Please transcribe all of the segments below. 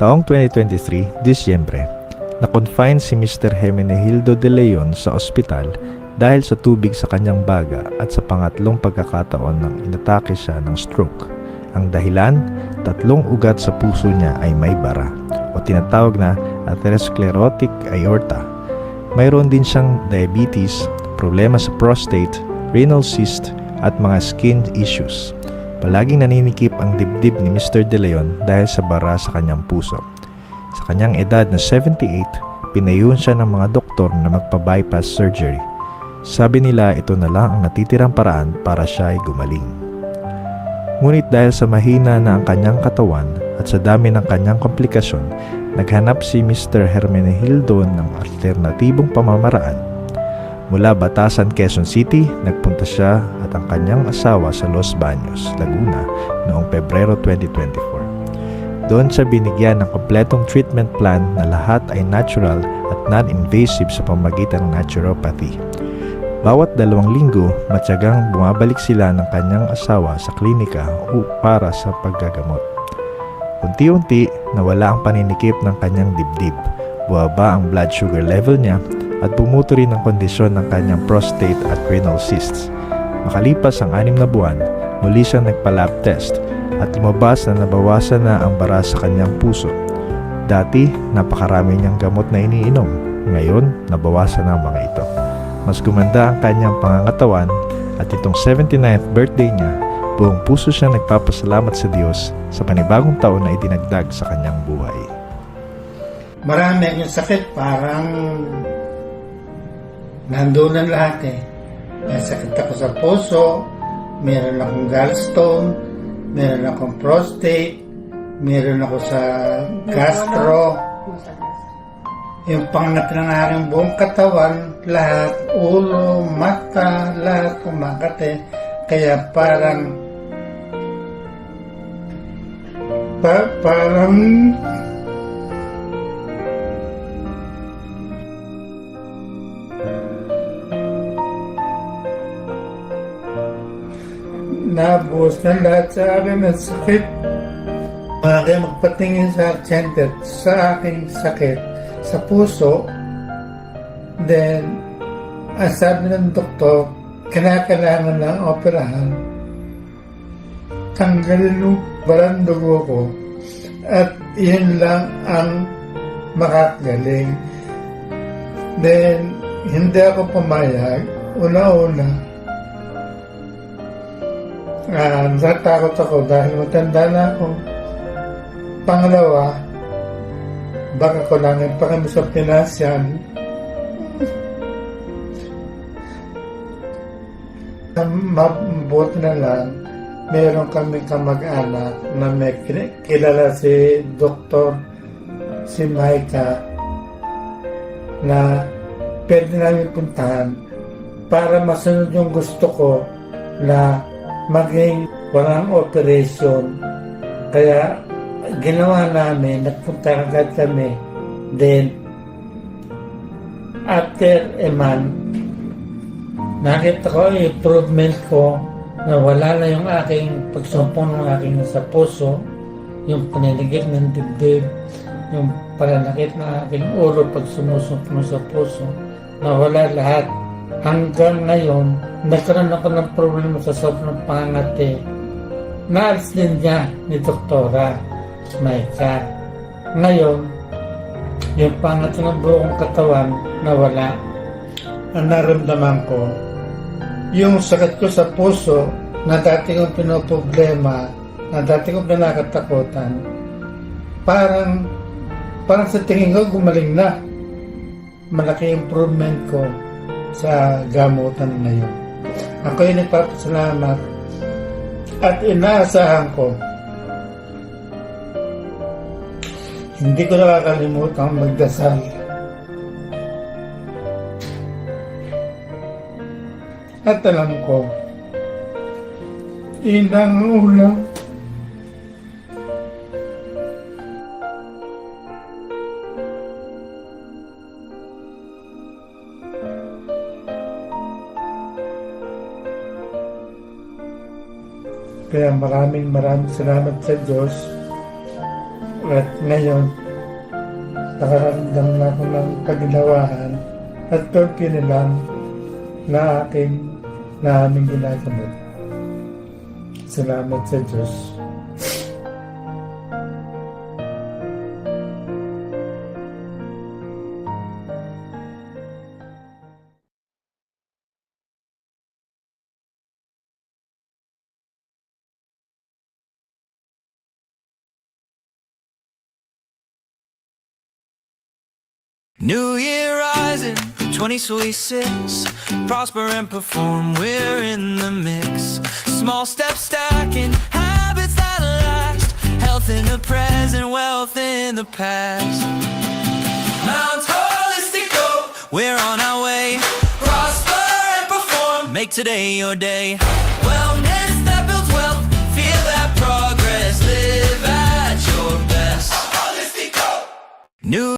Taong 2023, Disyembre, na-confine si Mr. Hermenegildo de Leon sa ospital dahil sa tubig sa kanyang baga at sa pangatlong pagkakataon nang inatake siya ng stroke. Ang dahilan, 3 ugat sa puso niya ay may bara o tinatawag na atherosclerotic aorta. Mayroon din siyang diabetes, problema sa prostate, renal cyst at mga skin issues. Palaging naninikip ang dibdib ni Mr. De Leon dahil sa bara sa kanyang puso. Sa kanyang edad na 78, pinayuhan siya ng mga doktor na magpa-bypass surgery. Sabi nila ito na lang ang natitirang paraan para siya ay gumaling. Ngunit dahil sa mahina na ang kanyang katawan at sa dami ng kanyang komplikasyon, naghanap si Mr. Hermenegildo ng alternatibong pamamaraan. Mula Batasan, Quezon City, nagpunta siya at ang kanyang asawa sa Los Baños, Laguna noong Pebrero 2024. Doon siya binigyan ng kompletong treatment plan na lahat ay natural at non-invasive sa pamamagitan ng naturopathy. Bawat 2 linggo, matyagang bumabalik sila ng kanyang asawa sa klinika para sa paggagamot. Unti-unti, nawala ang paninikip ng kanyang dibdib, buwaba ang blood sugar level niya, at bumuto rin ang kondisyon ng kanyang prostate at renal cysts. Makalipas ang 6 na buwan, muli siyang nagpa-lab test at lumabas na nabawasan na ang bara sa kanyang puso. Dati, napakarami niyang gamot na iniinom. Ngayon, nabawasan na ang mga ito. Mas gumanda ang kanyang pangangatawan at itong 79th birthday niya, buong puso siya nagpapasalamat sa Diyos sa panibagong taon na idinagdag sa kanyang buhay. Marami ang sakit, parang Nandun ang lahat eh. May sakit ako sa puso, meron akong gallstone, meron akong prostate, meron ako sa gastro. Yung pangat ng aking buong katawan, lahat, ulo, mata, lahat kumakate. Kaya parang nabuhos na lahat sa akin ng sakit. Kaya magpatingin sa center sa aking sakit sa puso. Then, ang sabi ng doktor, kinakailangan lang operahan. Tanggalin yung balang dugo ko. At yun lang ang makakagaling. Then, hindi ako pumayag. Una-una, natakot ako dahil matanda na ako. Pangalawa, baka ko lang yung pakami sa pinasyan. Mabuti na lang, meron kami kamag-anak na may kilala si Dr. si Maika na pwede namin puntahan para masunod yung gusto ko na maging walang operation. Kaya ginawa namin, nagpunta agad kami. Then, after a month, nakita ko yung improvement ko na wala na yung aking pagsumpong ng aking sa puso, yung paniligid ng dibdib, yung pananakit ng aking ulo pag sumusumpong sa puso, nawala lahat. Hanggang ngayon, nagkaroon ako ng problema sa sobrang pangangati. Naalis din niya ni Doktora Maika. Ngayon, yung pangangati ng buong katawan nawala. Ang naramdaman ko, yung sakit ko sa puso na dati kong pinoproblema, na dati kong pinakatakutan, parang sa tingin ko gumaling na. Malaki improvement ko sa gamutan na yun. Ako yung nagpapasalamat at inaasahan ko. Hindi ko nakakalimutan magdasal. At alam ko, inang ulang kaya maraming salamat sa Diyos. At ngayon, nakaramdam na ako ng paglawahan at pagpili lang na aming ginagamit. Salamat sa Diyos. New Year rising, 2026. Prosper and perform, we're in the mix. Small steps stacking, habits that last. Health in the present, wealth in the past. Mount Holistic Go, we're on our way. Prosper and perform, make today your day. Wellness that builds wealth, feel that progress. Live at your best. Holistic Go. New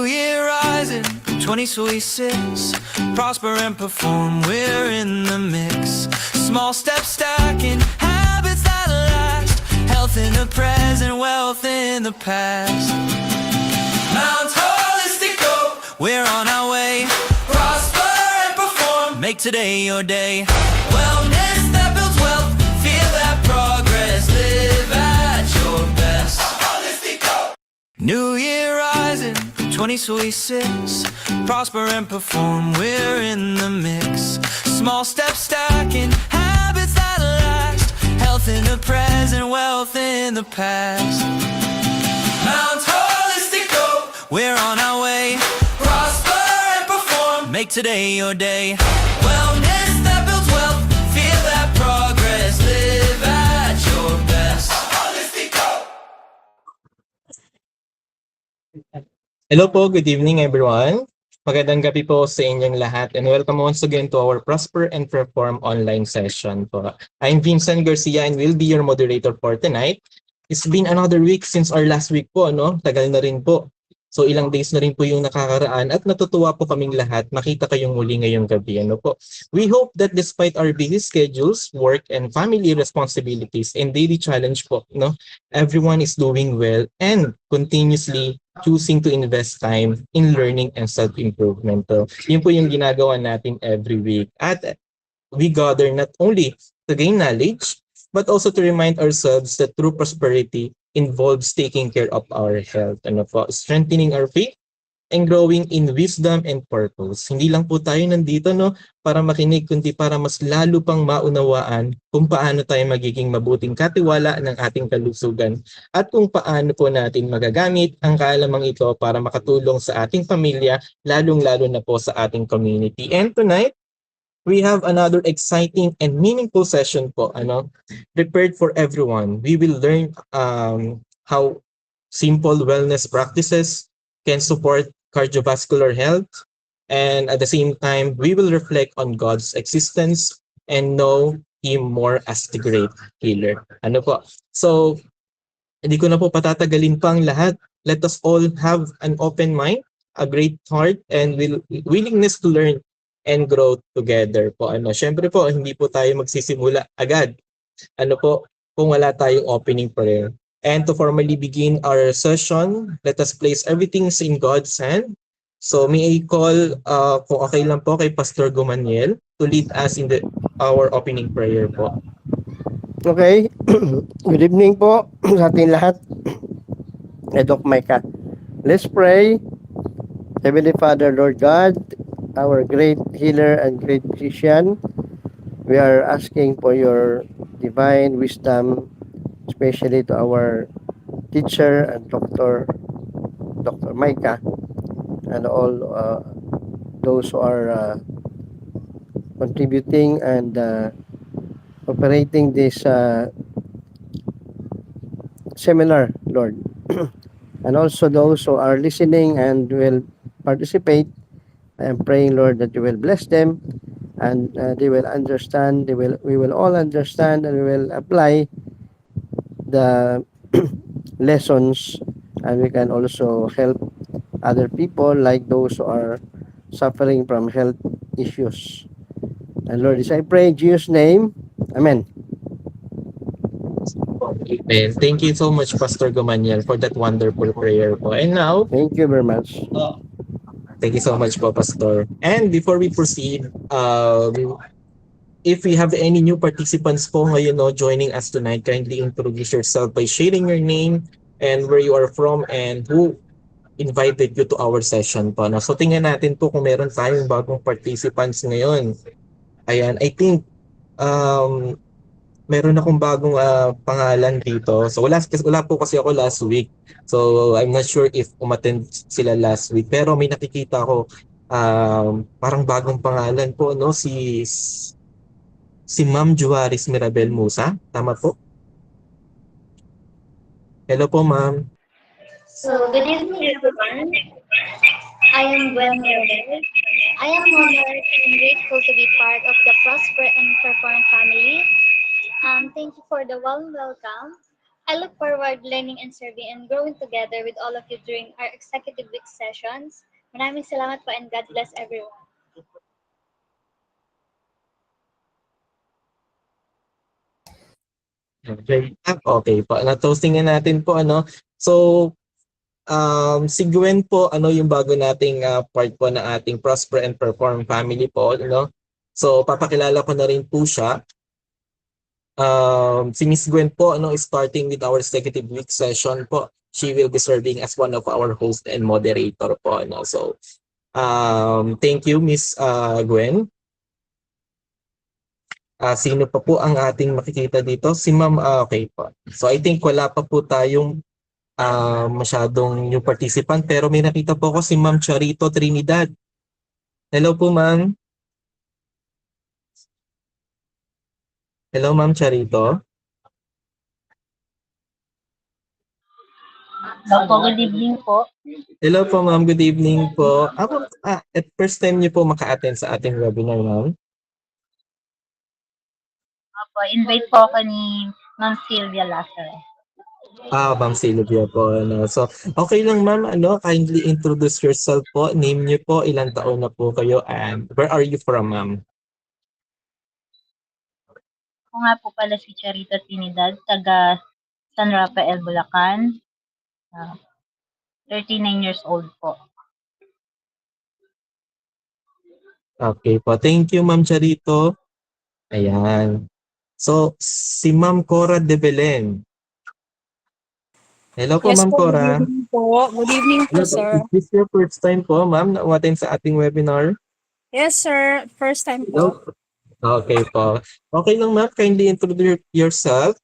Year rising, 2026. Prosper and perform, we're in the mix. Small steps stacking, habits that last. Health in the present, wealth in the past. Mount Holistic Go, we're on our way. Prosper and perform, make today your day. Wellness that builds wealth, feel that progress. Live at your best. Holistic Go. New Year rising, 2026. Prosper and perform, we're in the mix. Small steps stacking, habits that last. Health in the present, wealth in the past. Mount Holistic Go, we're on our way. Prosper and perform, make make today your day. Wellness that builds wealth, feel that progress, live at your best. Hello po, good evening everyone. Magandang gabi po sa inyong lahat and welcome once again to our Prosper and Perform online session po. I'm Vincent Garcia and will be your moderator for tonight. It's been another week since our last week po, no? Tagal na rin po. So ilang days na rin po yung nakakaraan at natutuwa po kaming lahat makita kayong muli ngayong gabi. Ano po? We hope that despite our busy schedules, work and family responsibilities and daily challenge po, no? Everyone is doing well and continuously choosing to invest time in learning and self-improvement. So, yun po yung ginagawa natin every week. At we gather not only to gain knowledge, but also to remind ourselves that true prosperity involves taking care of our health, ano po, strengthening our faith, and growing in wisdom and purpose. Hindi lang po tayo nandito no para makinig, kundi para mas lalo pang maunawaan kung paano tayo magiging mabuting katiwala ng ating kalusugan at kung paano po natin magagamit ang kaalamang ito para makatulong sa ating pamilya, lalong-lalo na po sa ating community. And tonight, we have another exciting and meaningful session po, prepared for everyone. We will learn how simple wellness practices can support cardiovascular health, and at the same time, we will reflect on God's existence and know Him more as the great healer. Ano po? So, hindi ko na po patatagalin pa ang lahat. Let us all have an open mind, a great heart, and willingness to learn and grow together po. Syempre po, hindi po tayo magsisimula agad. Kung wala tayong opening prayer. And to formally begin our session, let us place everything in God's hand. So may I call, kung okay lang po, kay Pastor Gumaniel to lead us in our opening prayer po. Okay. Good evening po sa ating lahat. Doc Micah. Let's pray. Heavenly Father, Lord God, our great healer and great physician, we are asking for your divine wisdom, especially to our teacher and Dr. Micah, and all those who are contributing and operating this seminar, Lord. And also those who are listening and will participate. I am praying, Lord, that you will bless them and they will understand. We will all understand and we will apply the lessons, and we can also help other people like those who are suffering from health issues. And Lord, as I pray in Jesus' name, Amen. Amen. Thank you so much, Pastor Gumaniel, for that wonderful prayer po. And now, Thank you very much. thank you so much po, Pastor. And before we proceed, if we have any new participants po ngayon joining us tonight, kindly introduce yourself by sharing your name and where you are from and who invited you to our session po. So tingnan natin po kung meron tayong bagong participants ngayon. Ayan, I think meron akong bagong pangalan dito. So wala po kasi ako last week. So I'm not sure if umattend sila last week. Pero may nakikita ko parang bagong pangalan po, no? Si Ma'am Juarez Mirabel Musa. Tama po? Hello po, Ma'am. So, good evening, everyone. I am Gwen Mirabel. I am honored and grateful to be part of the Prosper and Perform family. Thank you for the warm welcome. I look forward learning and serving and growing together with all of you during our executive week sessions. Maraming salamat po and God bless everyone. Okay po. Na-toasting na natin po, So, si Gwen po, yung bago nating part po na ating Prosper and Perform family po, So, papakilala ko na rin po siya. Si Miss Gwen po, starting with our executive week session po, she will be serving as one of our host and moderator po, So, thank you, Miss Gwen. Sino pa po ang ating makikita dito? Si Ma'am, okay po. So I think wala pa po tayong masyadong new participant, pero may nakita po ko si Ma'am Charito Trinidad. Hello po, ma'am. Hello, ma'am Charito. Opo, good evening po. Hello po, ma'am. Good evening po. At first time niyo po maka-attend sa ating webinar, ma'am. Opo, invite po ako ni Ma'am Sylvia Lazaro. Ma'am Sylvia po. Ano. So, okay lang, ma'am. Kindly introduce yourself po. Name niyo po, ilang taon na po kayo, and where are you from, ma'am? Ako nga po pala si Charito Trinidad, taga San Rafael, Bulacan. 39 years old po. Okay po. Thank you, ma'am Charito. Ayan. So, si Ma'am Cora de Belen. Hello po, Yes Ma'am po, good Cora. evening po. Good evening po, Hello po. sir. Is this your first time po, ma'am, na attend sa ating webinar? Yes, sir. First time Hello. po. Okay po. Okay lang, ma'am. Kindly introduce yourself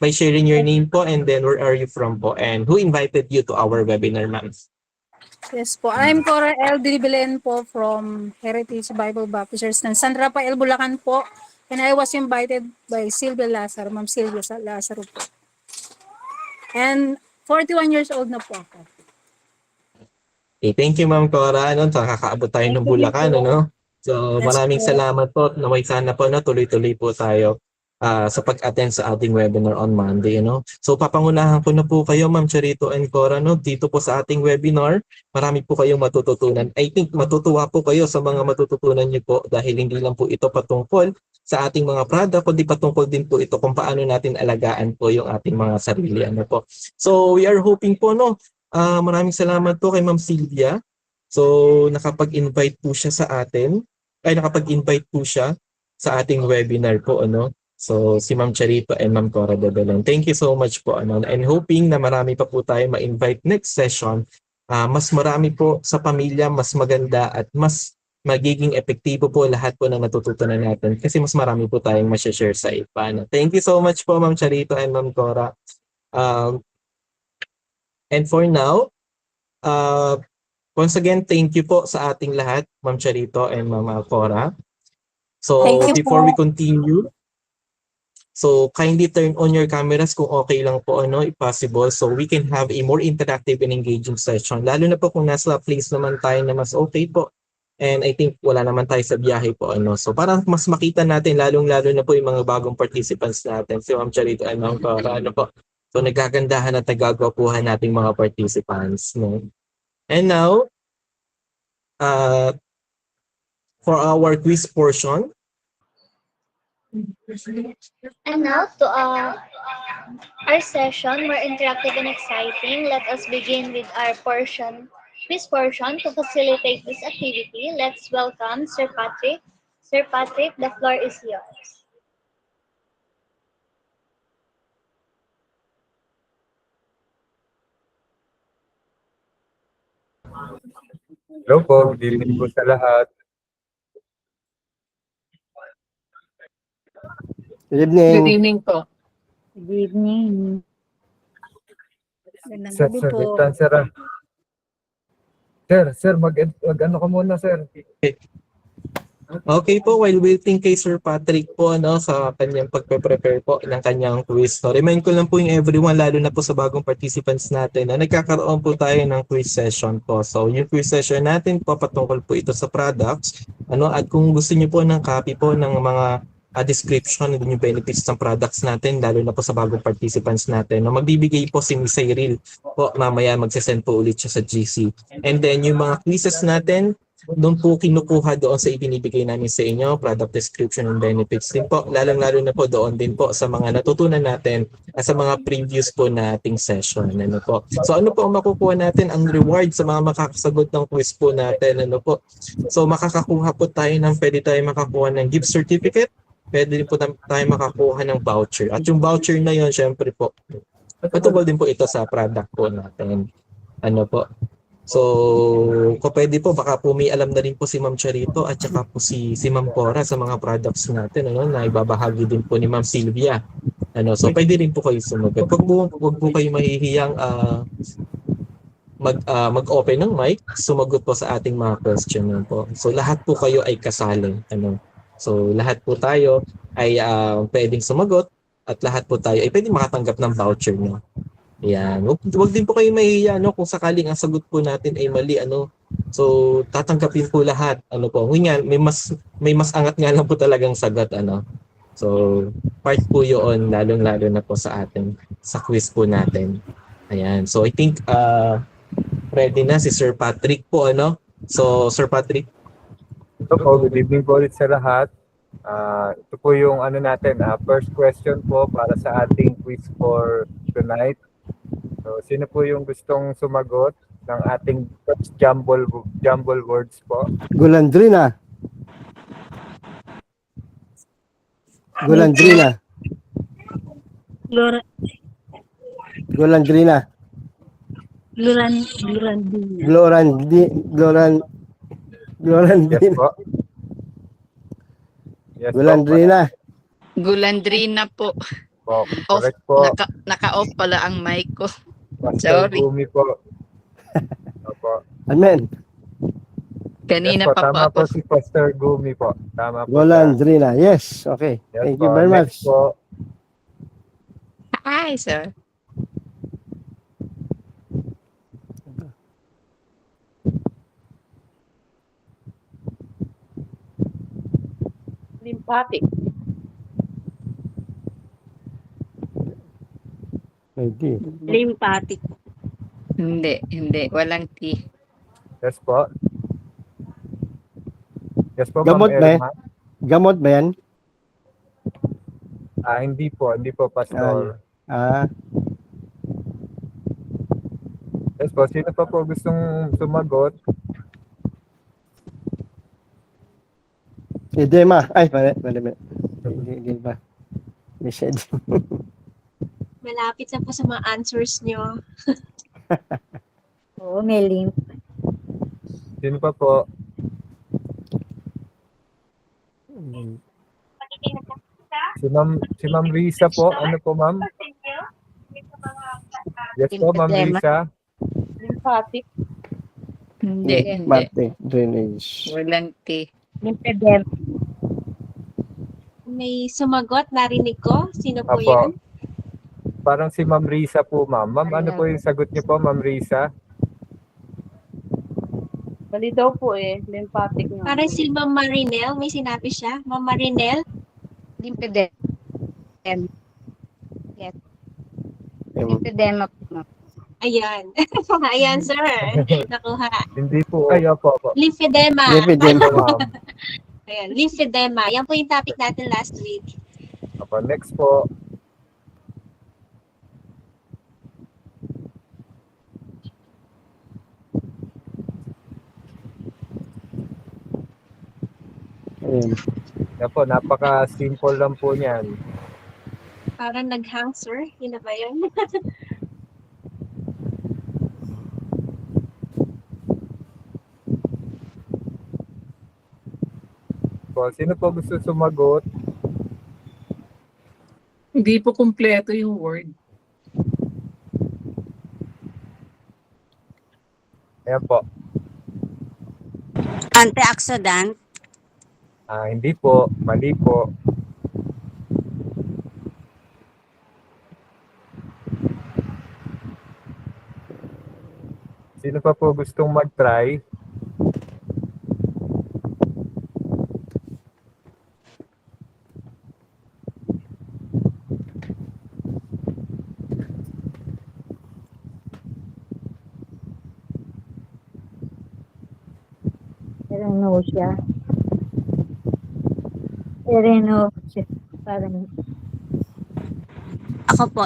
by sharing your name po, and then where are you from po, and who invited you to our webinar, ma'am? Yes po. I'm Cora L. Dibelen po from Heritage Bible Baptist ng San Rafael, Bulacan po. And I was invited by Sylvia Lazaro, Ma'am Sylvia Lazaro po. And 41 years old na po ako. Okay, thank you, Ma'am Cora. Nakakaabot tayo ng Bulacan, ano? So, Yes maraming po. salamat po. Naway sana po na tuloy-tuloy po tayo sa pag-attend sa ating webinar on Monday, ano? So, papangunahan ko na po kayo, Ma'am Charito and Cora, no? Dito po sa ating webinar, marami po kayong matututunan. I think matutuwa po kayo sa mga matututunan niyo po dahil hindi lang po ito patungkol sa ating mga product, kundi patungkol din po ito kung paano natin alagaan po yung ating mga sarili, ano po. So, we are hoping po, no? Maraming salamat po kay Ma'am Sylvia. So, nakapag-invite po siya sa atin. Nakapag-invite po siya sa ating webinar po, ano. So, si Ma'am Charito and Ma'am Cora de Belen. Thank you so much po, ano. And hoping na marami pa po tayo ma-invite next session. Mas marami po sa pamilya, mas maganda at mas magiging epektibo po lahat po na natututunan natin kasi mas marami po tayong ma-share sa iba. No? Thank you so much po, Ma'am Charito and Ma'am Cora. And for now, once again, thank you po sa ating lahat, Ma'am Charito and Ma'am Cora. So, Thank you before we po. continue, so kindly turn on your cameras kung okay lang po, ano, if possible, so we can have a more interactive and engaging session. Lalo na po kung nasa place naman tayo na mas okay po. And I think wala naman tayo sa biyahe po, ano. So, para mas makita natin, lalong-lalo na po yung mga bagong participants natin, si Ma'am Charito and Ma'am Cora, ano po. So, nagagandahan at nagagapuhan nating mga participants, no. And now, for our quiz portion, And now to our session, more interactive and exciting. Let us begin with our quiz portion. To facilitate this activity, let's welcome Sir Patrick. Sir Patrick, the floor is yours. Hello po, good evening po sa lahat. Good evening. evening po. Good evening. Magandang Sir, gabi sir, po. wait lang, sir. Sir, mag-ano ka muna, sir. okay po, while waiting kay Sir Patrick po, ano, sa kanyang pagpe-prepare po ng kanyang quiz. So, remind ko lang po yung everyone, lalo na po sa bagong participants natin, na nagkakaroon po tayo ng quiz session po. So, yung quiz session natin po, patungkol po ito sa products. Ano, at kung gusto niyo po ng copy po ng mga description ng yung benefits ng products natin, lalo na po sa bagong participants natin, no, magbibigay po si Miss Cyril po, mamaya magsasend po ulit siya sa GC. And then, yung mga quizzes natin, doon po kinukuha doon sa ibinibigay namin sa inyo, product description and benefits din po. Lalong-lalo na po doon din po sa mga natutunan natin sa mga previous po nating session. Ano po. So ano po ang makukuha natin? Ang reward sa mga makakasagot ng quiz po natin. Ano po. So makakakuha po tayo pwede tayo makakuha ng gift certificate, pwede din po tayo makakuha ng voucher. At yung voucher na yun, syempre po, patungkol din po ito sa product po natin. Ano po. So, kung pwede po, baka po may alam na rin po si Ma'am Charito at saka po si Ma'am Cora sa mga products natin, ano, na ibabahagi din po ni Ma'am Sylvia. Ano, so pwede rin po kayo sumagot. Wag po kayo mahihiyang mag-open ng mic, sumagot po sa ating mga question po. So lahat po kayo ay kasali. So lahat po tayo ay pwedeng sumagot at lahat po tayo ay pwedeng makatanggap ng voucher nyo. Yan. Wag din po kayo mahihiya kung sakaling ang sagot po natin ay mali So tatanggapin po lahat. Ngayon may mas angat nga lang po talagang sagot So part po 'yon lalong-lalo na po sa atin sa quiz po natin. Ayan. So I think ready na si Sir Patrick po So Sir Patrick. Hello po, good evening po ulit sa lahat. Ito po yung natin, first question po para sa ating quiz for tonight. So, sino po yung gustong sumagot ng ating first jumble words po? Gulandrina. Gulandrina. Glora, Gulandrina. Glorandina. Glorandina. Yes po. Yes Gulandrina. Gulandrina po. po. Off, Correct po. naka-off pala ang mic ko. Pastor sorry. Gumi po. Opo. Amen. Kanina Yes po, pa tama po po ako. si Pastor Gumi po. Tama po. Gulandrina. Yes. Okay. Yes Thank po. you very Next much. po, Hi, sir. Lymphatic. Hindi. Lymphatic. Hindi. Walang T. yes po. Yes po, Gamot Ma'am ba? Erma. Gamot ba yan? Hindi po, Pastor. Yes po, sino pa po gustong sumagot? Edema. Ay, mali. Hindi ba? They said. Malapit na po sa mga answers nyo. Oo, may lymph. Sino pa po? Si Ma'am Risa po. Ano po, Ma'am? Yes po, Ma'am Lymphedema. Risa. Lymphatic. Hindi. Lymphatic drainage. Walang T. Lymphedema. May sumagot, narinig ko. Sino po Apo. yun? Parang si Ma'am Risa po, Ma'am. Ma'am, ano po yung sagot niyo po, Ma'am Risa? Bali daw po lymphatic nga. Parang si Ma'am Marinel, may sinabi siya. Ma'am Marinel, Lymphedema. Yes. Em, Lymphedema po. ayan. Ayan, sir. Nakuha. Hindi po. Ay, opo. Lymphedema. Lymphedema. Opo, Ma'am. Ayan, lymphedema. Yan po yung topic natin last week. Opo, next po. Ayan. Yan po, napaka-simple lang po niyan. Parang nag-hang, sir. Yun na ba yun? Po, sino po gusto sumagot? Hindi po kumpleto yung word. Ayan po. Antioxidant. Hindi po. Mali po. Sino pa po gustong mag-try? Serenosia. Parang Ako po,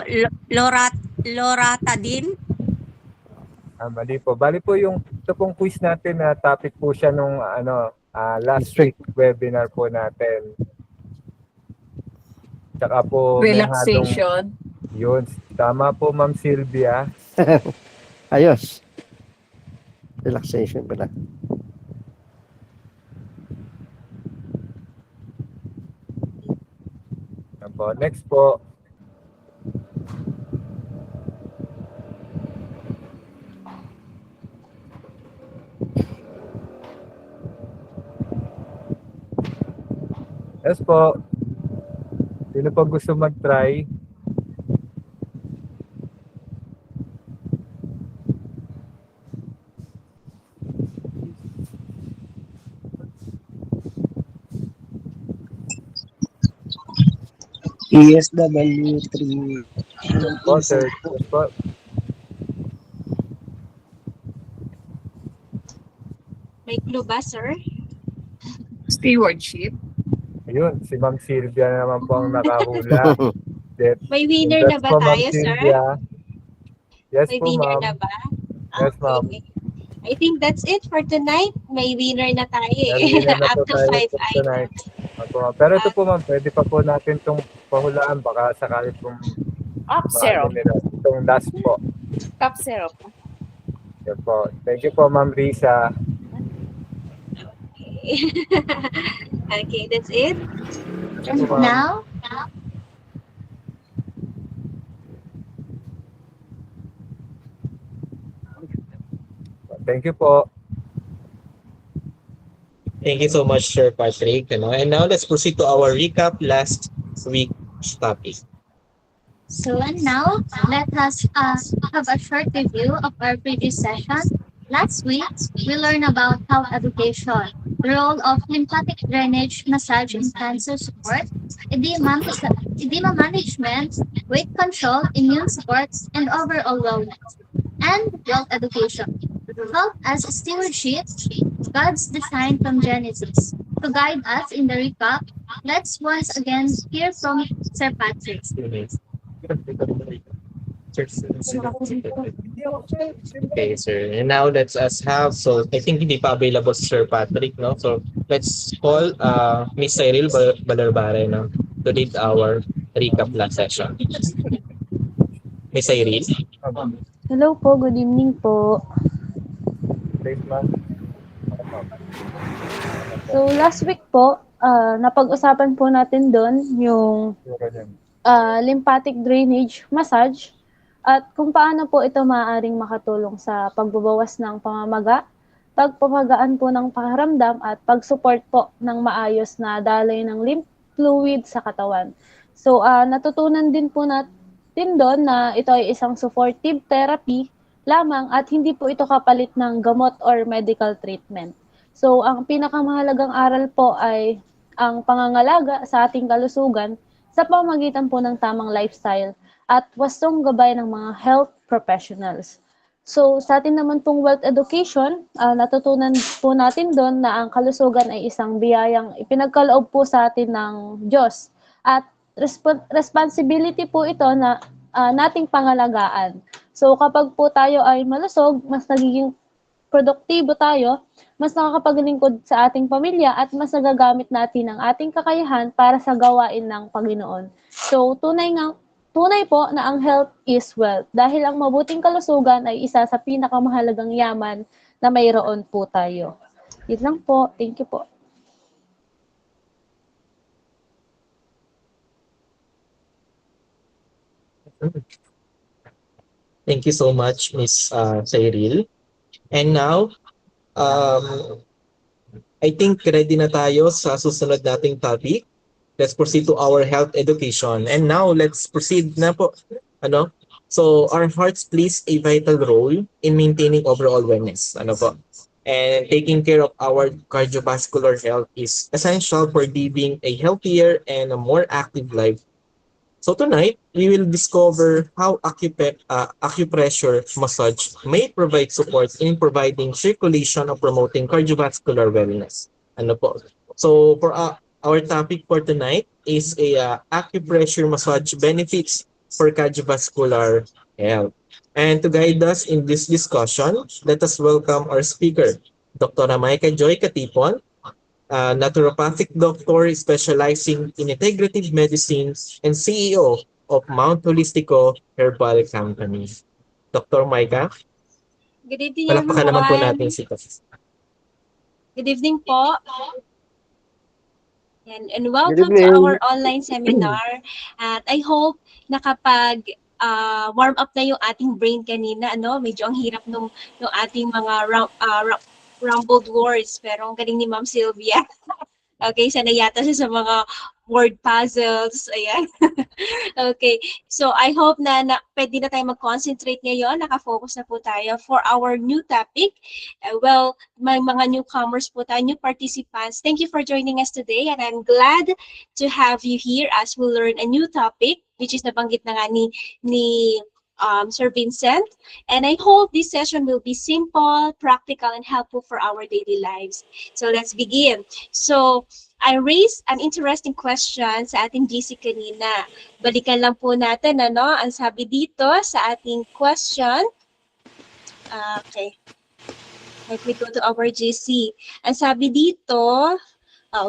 loratadine. Mali po. Bali po ito pong quiz natin na topic po siya nung last week webinar po natin. Tsaka po Relaxation. Yun. Tama po, Ma'am Sylvia. Ayos. Relaxation pala. Yan po. Next po. Yes po. Sino po gusto mag-try? ESW3. Yes po, sir. Yes po. May clue ba, sir? Stewardship. Ayun, si Ma'am Sylvia naman po ang nakahula. May winner na Congrats ba po, Ma'am tayo, sir? Sylvia. Yes May po, winner ma'am. na ba? Yes, ma'am. Okay. I think that's it for tonight. May winner na tayo May eh. winner na Up po to tayo 5 for tonight. items. Opo, ma'am. Pero ito po, ma'am, pwede pa po natin itong pahulaan. Baka sakali pong Up zero. maano nila. Itong last po. Top zero. Yan po. Thank you po, Ma'am Risa. Okay, that's it. Thank you, ma'am. Now, Thank you po. Thank you so much, Sir Patrick. And now let's proceed to our recap last week's topic. so now, let us have a short review of our previous session. Last week, we learned about health education, the role of lymphatic drainage, massage and cancer support, edema management, weight control, immune support, and overall wellness, and wealth education. Health as stewardship, God's design from Genesis. To guide us in the recap, let's once again hear from Sir Patrick. Okay, sir. And now let's us have, so I think hindi pa available si Sir Patrick, no? So let's call Miss Cyril Balarbare, no? To lead our recap last session. Miss Cyril. Hello po, good evening po. Please, ma'am. So last week po, napag-usapan po natin doon yung lymphatic drainage massage at kung paano po ito maaaring makatulong sa pagbabawas ng pamamaga, pagpapagaan po ng pakiramdam at pag-support po ng maayos na daloy ng lymph fluid sa katawan. So natutunan din po natin doon na ito ay isang supportive therapy lamang at hindi po ito kapalit ng gamot or medical treatment. So ang pinakamahalagang aral po ay ang pangangalaga sa ating kalusugan sa pamamagitan po ng tamang lifestyle at wastong gabay ng mga health professionals. So sa atin naman pong wealth education, natutunan po natin doon na ang kalusugan ay isang biyayang ipinagkaloob po sa atin ng Diyos at responsibility po ito na nating pangalagaan. So kapag po tayo ay malusog, mas nagiging produktibo tayo, mas nakakapaglingkod sa ating pamilya at mas nagagamit natin ang ating kakayahan para sa gawain ng Panginoon. So tunay po na ang health is wealth dahil ang mabuting kalusugan ay isa sa pinakamahalagang yaman na mayroon po tayo. Yun lang po. Thank you po. Thank you so much, Miss Cyril. And now, I think ready na tayo sa susunod nating topic. Let's proceed to our health education. And now, let's proceed na po. So, our hearts plays a vital role in maintaining overall wellness. And taking care of our cardiovascular health is essential for living a healthier and a more active life. So tonight, we will discover how acupressure massage may provide support in providing circulation or promoting cardiovascular wellness. So for our topic for tonight is acupressure massage benefits for cardiovascular health. And to guide us in this discussion, let us welcome our speaker, Dr. Maika Joy Katipon, naturopathic doctor specializing in integrative medicine and CEO of Mount Holistico Herbal Company. Dr. Maika, Good evening, palakpakan naman po everyone. natin si Good evening po. And welcome to our online seminar. At I hope nakapag warm up na yung ating brain kanina. Medyo ang hirap nung ating mga rumbled words. Pero ang galing ni Ma'am Sylvia. Okay, sanay yata siya sa mga word puzzles. Ayan. Okay. So, I hope na pwede na tayo mag-concentrate ngayon. Nakafocus na po tayo for our new topic. Well, may mga newcomers po tayo, new participants. Thank you for joining us today, and I'm glad to have you here as we learn a new topic, which is nabanggit na nga ni Sir Vincent. And I hope this session will be simple, practical, and helpful for our daily lives. So let's begin. So I raised an interesting question sa ating GC kanina. Balikan lang po natin, ano, ang sabi dito sa ating question. Okay. Let me go to our GC. Ang sabi dito,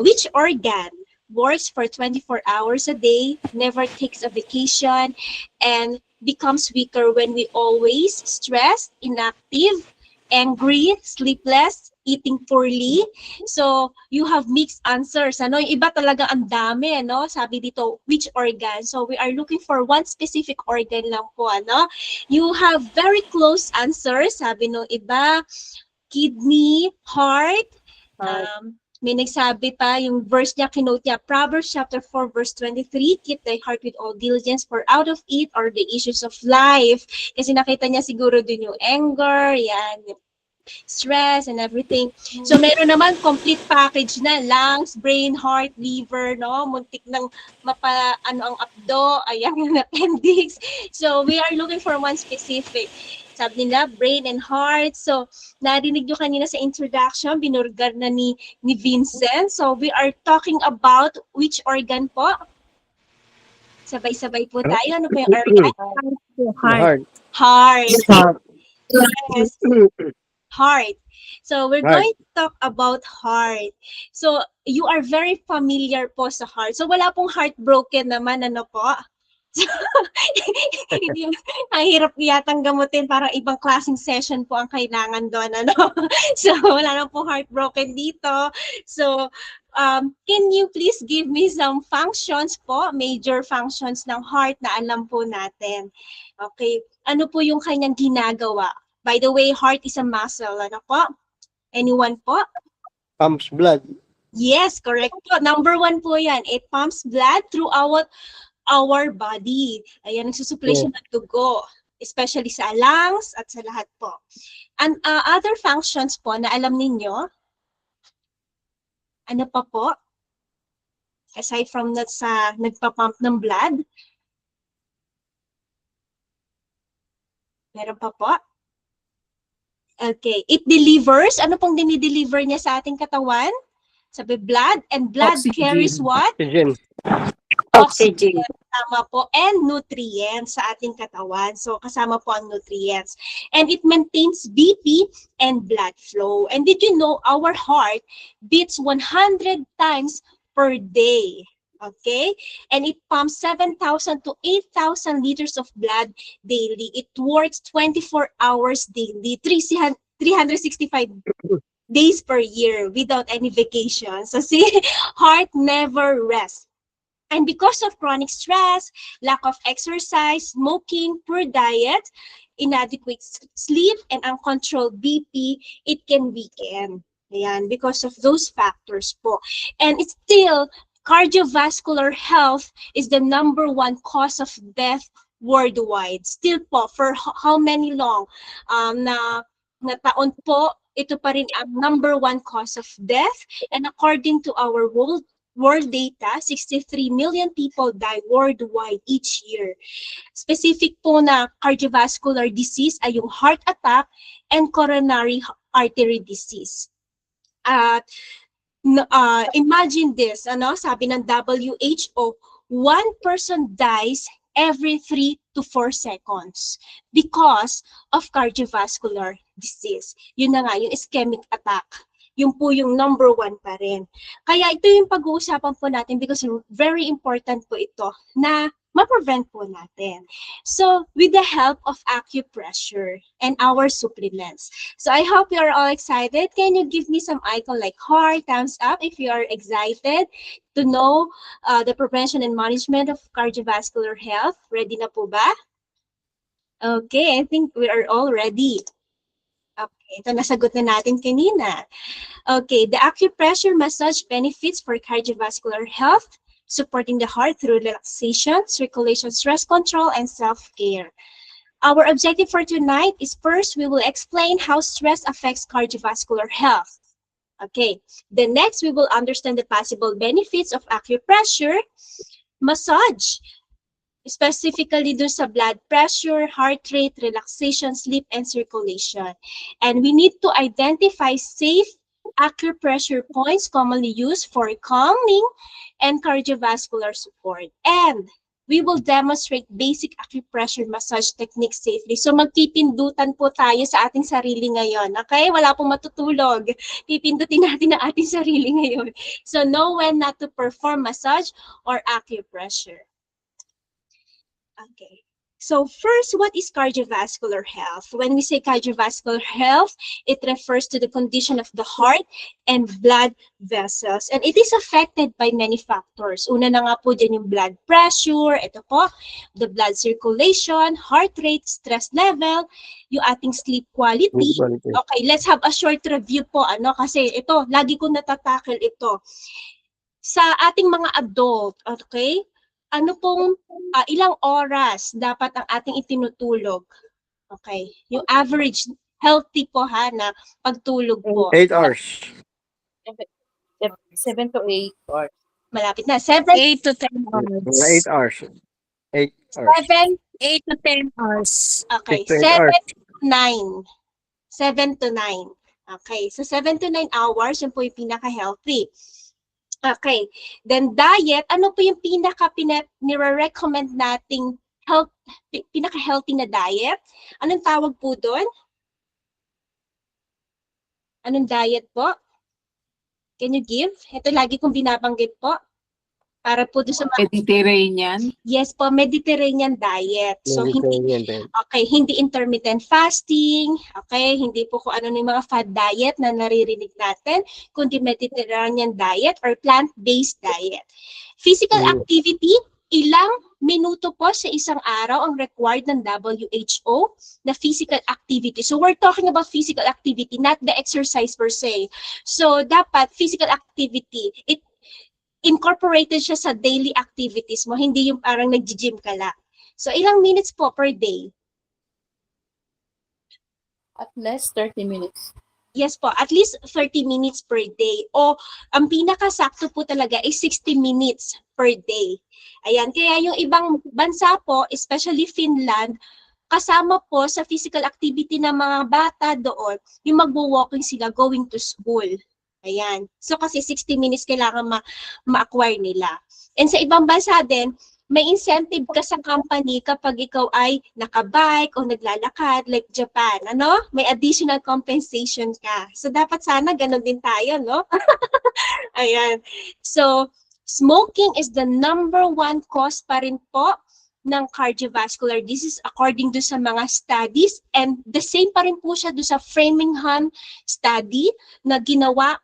which organ works for 24 hours a day, never takes a vacation, and becomes weaker when we always stressed, inactive, angry, sleepless, eating poorly? So, you have mixed answers. Ano? Yung iba talaga ang dami, ano? Sabi dito, which organ? So, we are looking for one specific organ lang po, ano? You have very close answers. Sabi nung iba, kidney, heart, may nagsabi pa, yung verse niya, kinote niya, Proverbs chapter 4, verse 23, keep thy heart with all diligence, for out of it are the issues of life. Kasi nakita niya siguro dun yung anger, yan, stress, and everything. So, meron naman complete package na, lungs, brain, heart, liver, no? Muntik ng ang abdo, ayan, yung appendix. So, we are looking for one specific. Sabi nila, brain and heart. So, narinig nyo kanina sa introduction, binurgar na ni Vincent. So, we are talking about which organ po? Sabay-sabay po tayo. Ano po yung organ? Heart. Heart. Yes. Heart. So, we're going to talk about heart. So, you are very familiar po sa heart. So, wala pong heartbroken naman, ano po? Ang hirap yatang gamutin, parang ibang klaseng session po ang kailangan doon, ano? So, wala na po heartbroken dito. So, can you please give me some functions po, major functions ng heart na alam po natin? Okay, ano po yung kanyang ginagawa? By the way, heart is a muscle, ano po? Anyone po? Pumps blood. Yes, correct po. Number 1 po yan. It pumps blood throughout our body. Ayan, nagsusupply siya ng dugo, especially sa lungs at sa lahat po. And other functions po na alam ninyo, ano pa po? Aside from that sa nagpa-pump ng blood, meron pa po? Okay, it delivers. Ano pong dinideliver niya sa ating katawan? Sabi, blood, and blood carries what? Oxygen. Tama po. And nutrients sa ating katawan. So, kasama po ang nutrients. And it maintains BP and blood flow. And did you know our heart beats 100 times per day? Okay? And it pumps 7,000 to 8,000 liters of blood daily. It works 24 hours daily, 365 days per year without any vacation. So, see, heart never rests. And because of chronic stress, lack of exercise, smoking, poor diet, inadequate sleep, and uncontrolled BP, it can weaken. Ayan, because of those factors po. And it's still, cardiovascular health is the #1 cause of death worldwide. Still po, for how many long na taon po, ito pa rin ang #1 cause of death. And according to our world data, 63 million people die worldwide each year. Specific po na cardiovascular disease ay yung heart attack and coronary artery disease. Imagine this, ano, sabi ng WHO, 1 person dies every 3 to 4 seconds because of cardiovascular disease. Yun na nga, yung ischemic attack. Yun po yung #1 pa rin. Kaya ito yung pag-uusapan po natin because very important po ito na ma-prevent po natin. So, with the help of acupressure and our supplements. So, I hope you are all excited. Can you give me some icon like heart, thumbs up if you are excited to know the prevention and management of cardiovascular health? Ready na po ba? Okay, I think we are all ready. Okay, ito nasagot na natin kanina. Okay, the acupressure massage benefits for cardiovascular health, supporting the heart through relaxation, circulation, stress control, and self-care. Our objective for tonight is first, we will explain how stress affects cardiovascular health. Okay, then next, we will understand the possible benefits of acupressure massage, specifically dun sa blood pressure, heart rate, relaxation, sleep, and circulation. And we need to identify safe acupressure points commonly used for calming and cardiovascular support. And we will demonstrate basic acupressure massage techniques safely. So magpipindutan po tayo sa ating sarili ngayon. Okay? Wala pong matutulog. Pipindutin natin ang ating sarili ngayon. So know when not to perform massage or acupressure. Okay. So first, what is cardiovascular health? When we say cardiovascular health, it refers to the condition of the heart and blood vessels. And it is affected by many factors. Una na nga po dyan yung blood pressure, ito po, the blood circulation, heart rate, stress level, yung ating sleep quality. Okay, let's have a short review po, kasi ito, lagi ko natatakil ito. Sa ating mga adult, okay, ano pong ilang oras dapat ang ating itinutulog? Okay. Yung average healthy po na pagtulog po. 8 hours. 7 to 8 hours. Malapit na. 8 to 10 hours. 8 hours. 8 hours. 7. 8 to 10 hours. Okay. 8 to 8 7 hours. to 9. 7 to 9. Okay. So 7 to 9 hours, yun po yung pinaka-healthy. Okay. Then diet, ano po yung nire-recommend nating pinaka-healthy na diet? Anong tawag po doon? Anong diet po? Can you give? Ito lagi kong binabanggit po. Para po doon sa Mediterranean. Yes po, Mediterranean diet. So Mediterranean diet. hindi intermittent fasting, okay, hindi po kung ano yung mga fad diet na naririnig natin, kundi Mediterranean diet or plant-based diet. Physical activity, ilang minuto po sa isang araw ang required ng WHO na physical activity. So we're talking about physical activity, not the exercise per se. So dapat physical activity, it incorporated siya sa daily activities mo, hindi yung parang nag-gym ka lang. So, ilang minutes po per day? At least 30 minutes. Yes po, at least 30 minutes per day. O, ang pinakasakto po talaga is 60 minutes per day. Ayan, kaya yung ibang bansa po, especially Finland, kasama po sa physical activity ng mga bata doon, yung magwo-walking sila going to school. Ayan. So kasi 60 minutes kailangan ma-acquire nila. And sa ibang bansa din, may incentive ka sa company kapag ikaw ay nakabike o naglalakad like Japan. May additional compensation ka. So dapat sana ganun din tayo, no? Ayan. So smoking is the number 1 cause pa rin po ng cardiovascular disease according do sa mga studies, and the same pa rin po siya do sa Framingham study na ginawa.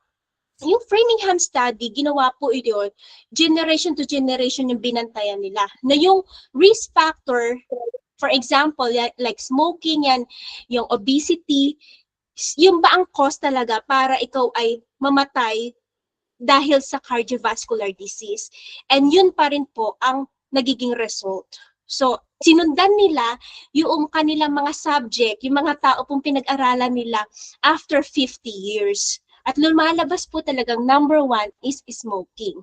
Yung Framingham study, ginawa po ito, generation to generation yung binantayan nila. Na yung risk factor, for example, like smoking, yan, yung obesity, yung ba ang cause talaga para ikaw ay mamatay dahil sa cardiovascular disease. And yun pa rin po ang nagiging result. So, sinundan nila yung kanilang mga subject, yung mga tao pong pinag-aralan nila after 50 years. At lumalabas po talagang number 1 is smoking.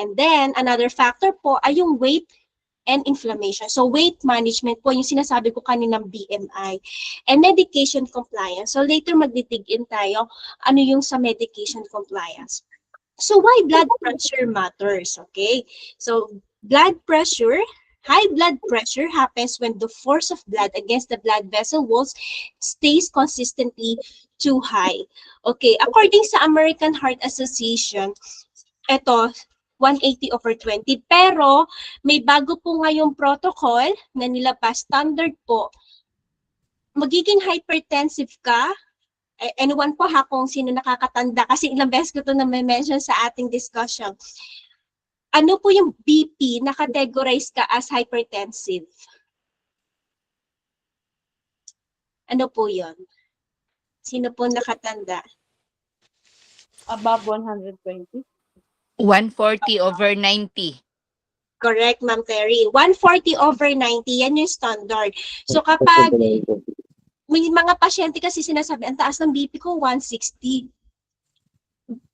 And then, another factor po ay yung weight and inflammation. So, weight management po, yung sinasabi ko kaninang BMI. And medication compliance. So, later magdidig-in tayo ano yung sa medication compliance. So, why blood pressure matters? Okay? So, blood pressure, high blood pressure happens when the force of blood against the blood vessel walls stays consistently too high. Okay, according sa American Heart Association, ito, 180/20. Pero, may bago po ngayong protocol na nilabas, standard po. Magiging hypertensive ka, anyone po kung sino nakakatanda, kasi ilang beses ko ito na-mention sa ating discussion. Ano po yung BP na categorize ka as hypertensive? Ano po yun? Sino po nakatanda? Above 120. 140/90. Correct, Ma'am Terry. 140/90, yan yung standard. So kapag may mga pasyente kasi sinasabi, ang taas ng BP ko, 160.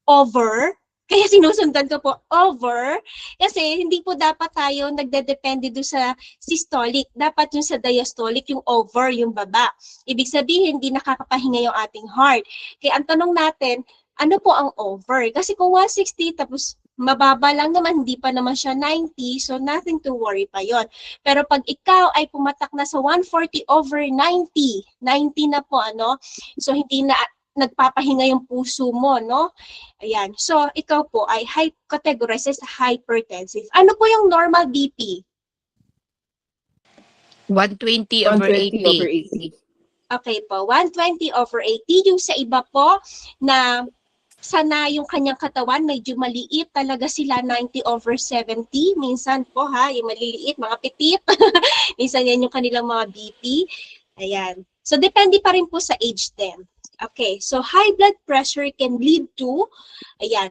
Over, kaya sinusundan ko po, over, kasi hindi po dapat tayo nagdedepende doon sa systolic. Dapat yung sa diastolic, yung over, yung baba. Ibig sabihin, hindi nakakapahinga yung ating heart. Kaya ang tanong natin, ano po ang over? Kasi kung 160, tapos mababa lang naman, hindi pa naman siya 90, so nothing to worry pa yon. Pero pag ikaw ay pumatak na sa 140/90, 90 na po, ano? So hindi na nagpapahinga yung puso mo, no? Ayan. So ikaw po ay categorized as hypertensive. Ano po yung normal BP? 120/80. Okay po, 120/80. Yung sa iba po na sana yung kanyang katawan medyo maliit, talaga sila 90/70. Minsan po yung maliliit, mga petit. Minsan yan yung kanilang mga BP. Ayan. So depende pa rin po sa age din. Okay, so high blood pressure can lead to,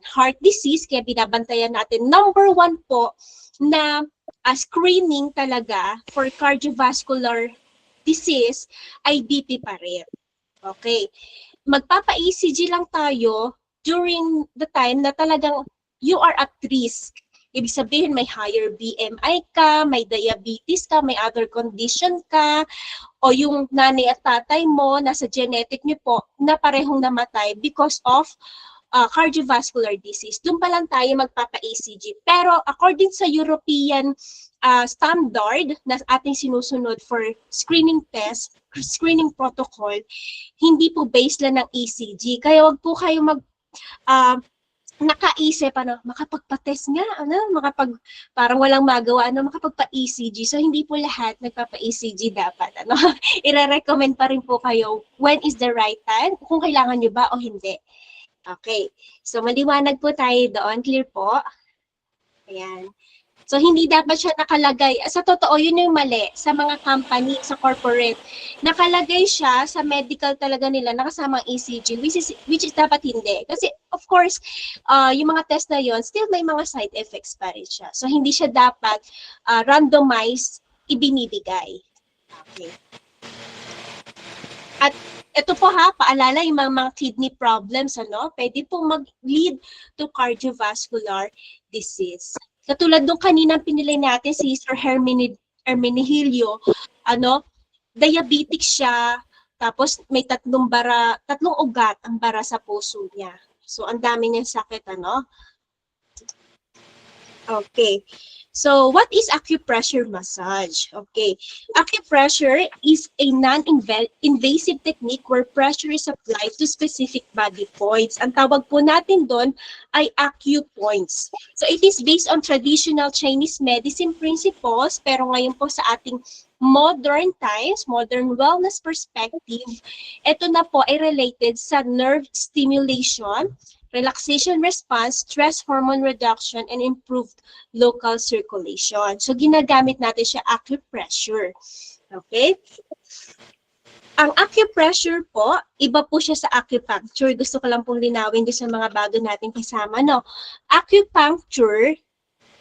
heart disease, kaya binabantayan natin. Number 1 po na screening talaga for cardiovascular disease ay BP pa rin. Okay, magpapa-ECG lang tayo during the time na talagang you are at risk. Ibig sabihin may higher BMI ka, may diabetes ka, may other condition ka, o yung nanay at tatay mo, nasa genetic niyo po, na parehong namatay because of cardiovascular disease. Doon pa lang tayo magpapa-ECG. Pero according sa European standard na ating sinusunod for screening test, screening protocol, hindi po based lang ng ECG. Kaya wag po kayo nakaisip, makapagpa-test nga, parang walang magawa, makapagpa-ECG. So, hindi po lahat nagpapa-ECG dapat, I-recommend pa rin po kayo when is the right time, kung kailangan nyo ba o hindi. Okay. So, maliwanag po tayo doon. Clear po? Ayan. So, hindi dapat siya nakalagay. Sa totoo, yun yung mali sa mga company, sa corporate. Nakalagay siya sa medical talaga nila, nakasamang ECG, which is dapat hindi. Kasi, of course, yung mga test na yon still may mga side effects pa rin siya. So, hindi siya dapat randomized ibinibigay. Okay. At ito po paalala yung mga kidney problems, pwede pong mag-lead to cardiovascular disease. Katulad nung kaninang pinili natin si Sir Hermenegildo, diabetic siya, tapos may tatlong ugat ang bara sa puso niya. So, ang dami niyang sakit, Okay. So, what is acupressure massage? Okay. Acupressure is a non-invasive technique where pressure is applied to specific body points. Ang tawag po natin doon ay acupoints. So, it is based on traditional Chinese medicine principles, pero ngayon po sa ating modern times, modern wellness perspective, ito na po ay related sa nerve stimulation, relaxation response, stress hormone reduction, and improved local circulation. So, ginagamit natin siya acupressure. Okay? Ang acupressure po, iba po siya sa acupuncture. Gusto ko lang pong linawin doon sa mga bago nating kasama, Acupuncture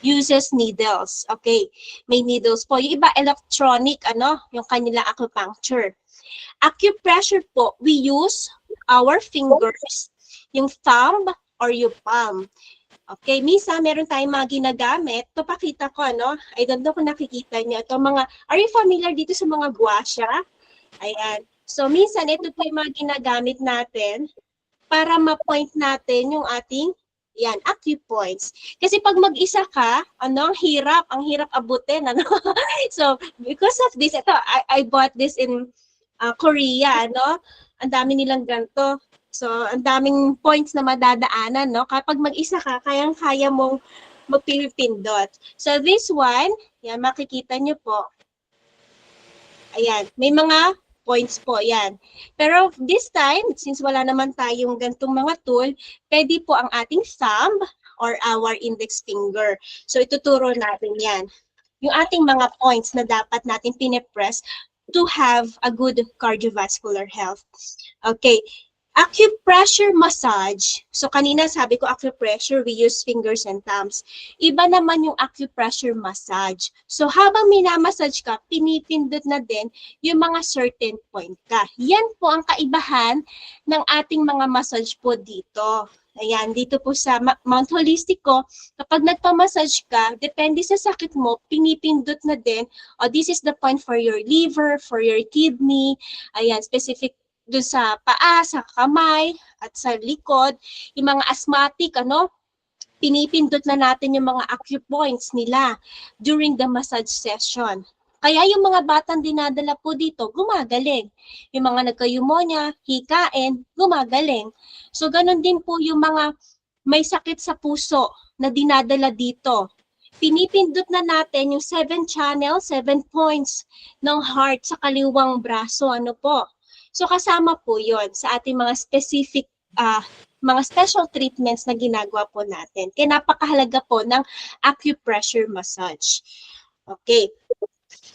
uses needles. Okay? May needles po. Yung iba, electronic, yung kanilang acupuncture. Acupressure po, we use our fingers, yung thumb or yung palm. Okay, minsan meron tayong mga ginagamit. Ito pakita ko, I don't know kung nakikita niyo. Ito are you familiar dito sa mga gua sha? Ayan. So, minsan ito po yung mga ginagamit natin para ma-point natin yung ating, acupoints. Kasi pag mag-isa ka, ang hirap abutin, So, because of this, ito, I bought this in Korea, Ang dami nilang ganito. So, ang daming points na madadaanan, Kapag mag-isa ka, kayang-kaya mong magpipindot. So, this one, makikita nyo po. Ayan, may mga points po, Pero this time, since wala naman tayong gantong mga tool, pwede po ang ating thumb or our index finger. So, ituturo natin yan. Yung ating mga points na dapat natin pinipress to have a good cardiovascular health. Okay. Acupressure massage. So kanina sabi ko acupressure, we use fingers and thumbs. Iba naman yung acupressure massage. So habang minamassage ka, pinipindot na din yung mga certain point ka. Yan po ang kaibahan ng ating mga massage po dito. Ayan, dito po sa Mount Holistico, kapag nagpamassage ka, depende sa sakit mo, pinipindot na din, this is the point for your liver, for your kidney, ayan, specific doon sa paa, sa kamay, at sa likod. Yung mga asthmatic, pinipindot na natin yung mga acupoints nila during the massage session. Kaya yung mga batang dinadala po dito, gumagaling. Yung mga nagka-pneumonia, hikain, gumagaling. So, ganun din po yung mga may sakit sa puso na dinadala dito. Pinipindot na natin yung 7 channels, 7 points ng heart sa kaliwang braso. So, kasama po yon sa ating mga specific, mga special treatments na ginagawa po natin. Kaya napakahalaga po ng acupressure massage. Okay.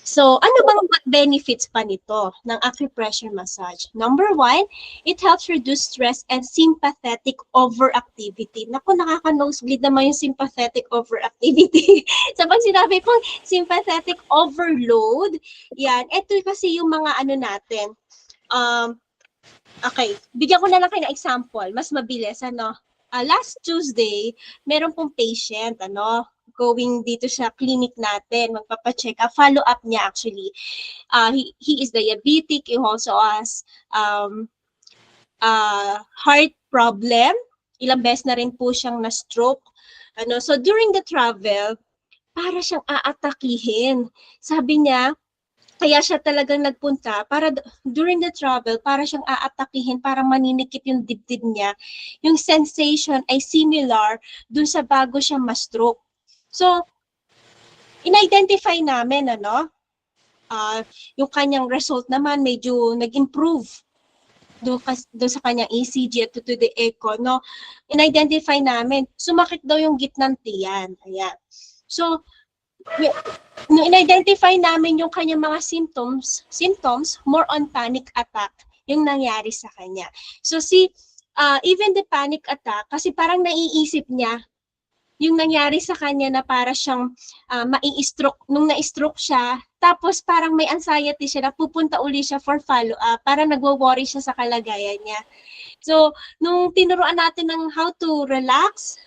So, ano bang benefits pa nito ng acupressure massage? Number 1, it helps reduce stress and sympathetic overactivity. Naku, nakaka-nosebleed naman yung sympathetic overactivity. So, pag sinabi pong sympathetic overload, yan, ito kasi yung mga natin. Okay, bigyan ko na lang kayo ng example. Mas mabilis, last Tuesday, meron pong patient, going dito sa clinic natin, magpapacheck up, follow up niya actually. He is diabetic, he also has heart problem. Ilang beses na rin po siyang na-stroke. So during the travel, para siyang aatakihin. Sabi niya, kaya siya talagang nagpunta para during the travel, para siyang aatakihin, para maninikip yung dibdib niya. Yung sensation ay similar dun sa bago siya ma-stroke. So, in-identify namin, yung kanyang result naman medyo nag-improve doon sa kanyang ECG at to the echo, in-identify namin, sumakit daw yung gitnang tiyan. Ayan. So, nung in-identify namin yung kanyang mga symptoms, more on panic attack yung nangyari sa kanya. So, even the panic attack, kasi parang naiisip niya, yung nangyari sa kanya na para siyang mai-stroke, nung na-stroke siya, tapos parang may anxiety siya na pupunta uli siya for follow-up, parang nagwo-worry siya sa kalagayan niya. So, nung tinuruan natin ng how to relax,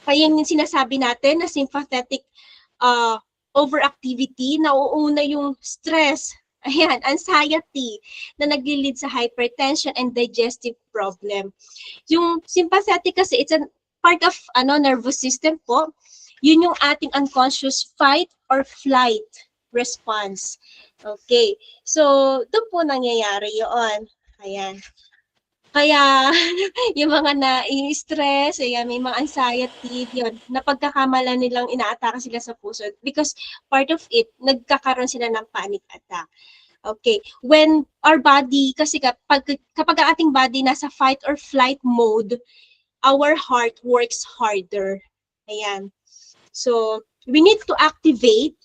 kaya yung sinasabi natin na sympathetic overactivity, nauuna yung stress, anxiety, na nag-lead sa hypertension and digestive problem. Yung sympathetic kasi, it's a part of nervous system po. Yun yung ating unconscious fight or flight response. Okay. So, doon po nangyayari yun. Ayan. Kaya, yung mga na-stress, may mga anxiety, yun, napagkakamalan nilang inaatake sila sa puso because part of it, nagkakaroon sila ng panic attack. Okay. When our body, kasi kapag ang ating body nasa fight or flight mode, our heart works harder. Ayan. So, we need to activate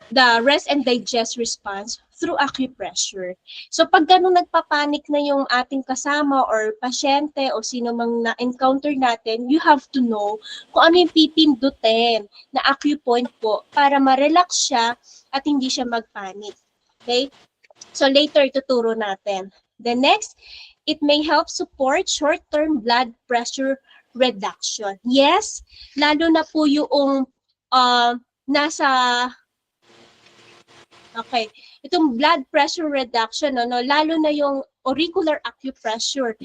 the rest and digest response through acupressure. So, pag ganun nagpapanik na yung ating kasama or pasyente o sino mang na-encounter natin, you have to know kung ano yung pipindutin na acupoint po para ma-relax siya at hindi siya magpanik. Okay? So, later tuturo natin. The next, it may help support short-term blood pressure reduction. Yes, lalo na po yung itong blood pressure reduction, lalo na yung auricular acupressure.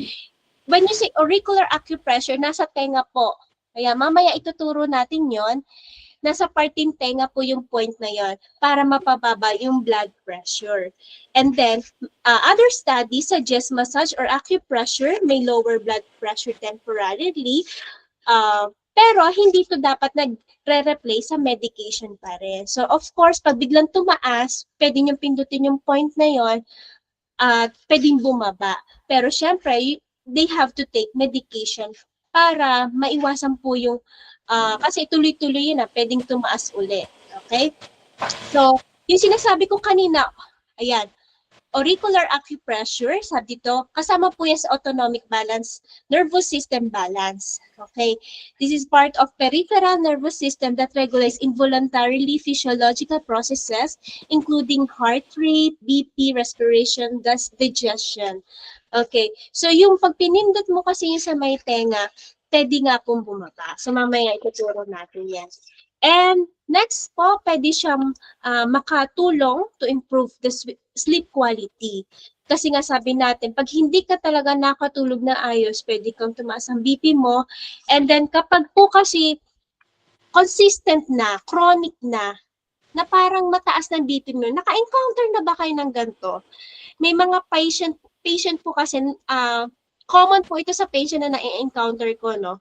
When you say auricular acupressure, nasa tenga po. Kaya mamaya ituturo natin yon. Nasa parting tenga po yung point na yon para mapababa yung blood pressure. And then, other studies suggest massage or acupressure may lower blood pressure temporarily, pero hindi ito dapat nagre-replace sa medication pa rin. So, of course, pag biglang tumaas, pwede nyo pindutin yung point na yon at pwedeng bumaba. Pero syempre, they have to take medication para maiwasan po yung kasi tuloy-tuloy yun pwedeng tumaas ulit. Okay? So, yung sinasabi ko kanina, ayan, Auricular acupressure, sabi dito, kasama po yan sa autonomic balance, nervous system balance. Okay? This is part of peripheral nervous system that regulates involuntarily physiological processes, including heart rate, BP, respiration, thus digestion. Okay. So, yung pag pinindot mo kasi yung sa may tenga, pwede nga pong bumaba. So, mamaya ituturo natin yan. And next po, pwede siyang makatulong to improve the sleep quality. Kasi nga sabi natin, pag hindi ka talaga nakatulog na ayos, pwede kang tumaas ang BP mo. And then kapag po kasi consistent na, chronic na parang mataas ng BP mo, naka-encounter na ba kayo ng ganito? May mga patient po kasi, common po ito sa patient na na-encounter ko, no?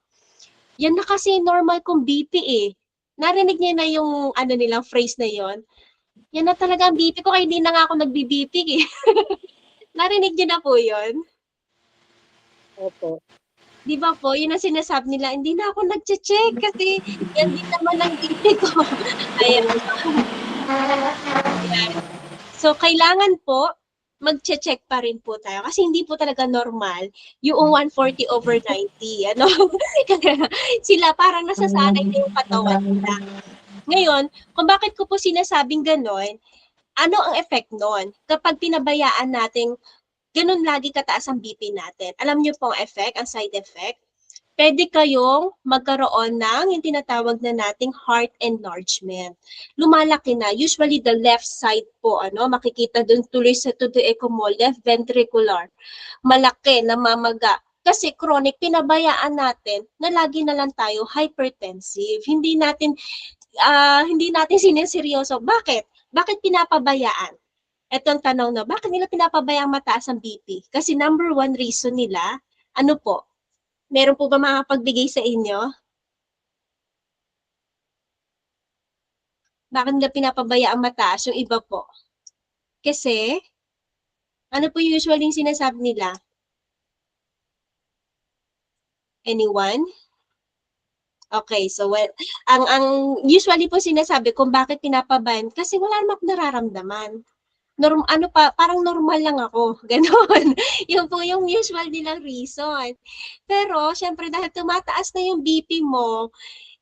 Yan na kasi normal kong BP eh. Narinig niya na yung nilang phrase na yon. Yan na talaga ang BP ko, kaya hindi na nga ako nagbi-BP eh. Narinig niyo na po yon? Opo. Di ba po, yun ang sinasabi nila, hindi na ako nag-check kasi yan din naman ang BP ko. Ayan. So, kailangan po, mag-check pa rin po tayo kasi hindi po talaga normal yung 140/90. Ano? Sila parang nasasanay na yung katawan nila. Ngayon, kung bakit ko po sinasabing ganon, ano ang effect nun? Kapag pinabayaan natin, ganun lagi kataas ang BP natin. Alam niyo po ang effect, ang side effect? Pwede kayong magkaroon ng yung tinatawag na nating heart enlargement. Lumalaki na, usually the left side po, makikita dun tuloy sa to the echo mo, left ventricular. Malaki, namamaga. Kasi chronic, pinabayaan natin na lagi na lang tayo hypertensive. Hindi natin siniseryoso. Bakit? Bakit pinapabayaan? Etong tanong na, bakit nila pinapabayaan mataas ang BP? Kasi number one reason nila, ano po? Meron po ba makapagbigay sa inyo? Bakit nila pinapabayaan mataas yung iba po? Kasi, ano po usually yung sinasabi nila? Anyone? Okay, so ang usually po sinasabi kung bakit pinapabayaan, kasi wala namang nararamdaman. Parang normal lang ako. Ganon. Yun po yung usual nilang reason. Pero, syempre, dahil tumataas na yung BP mo,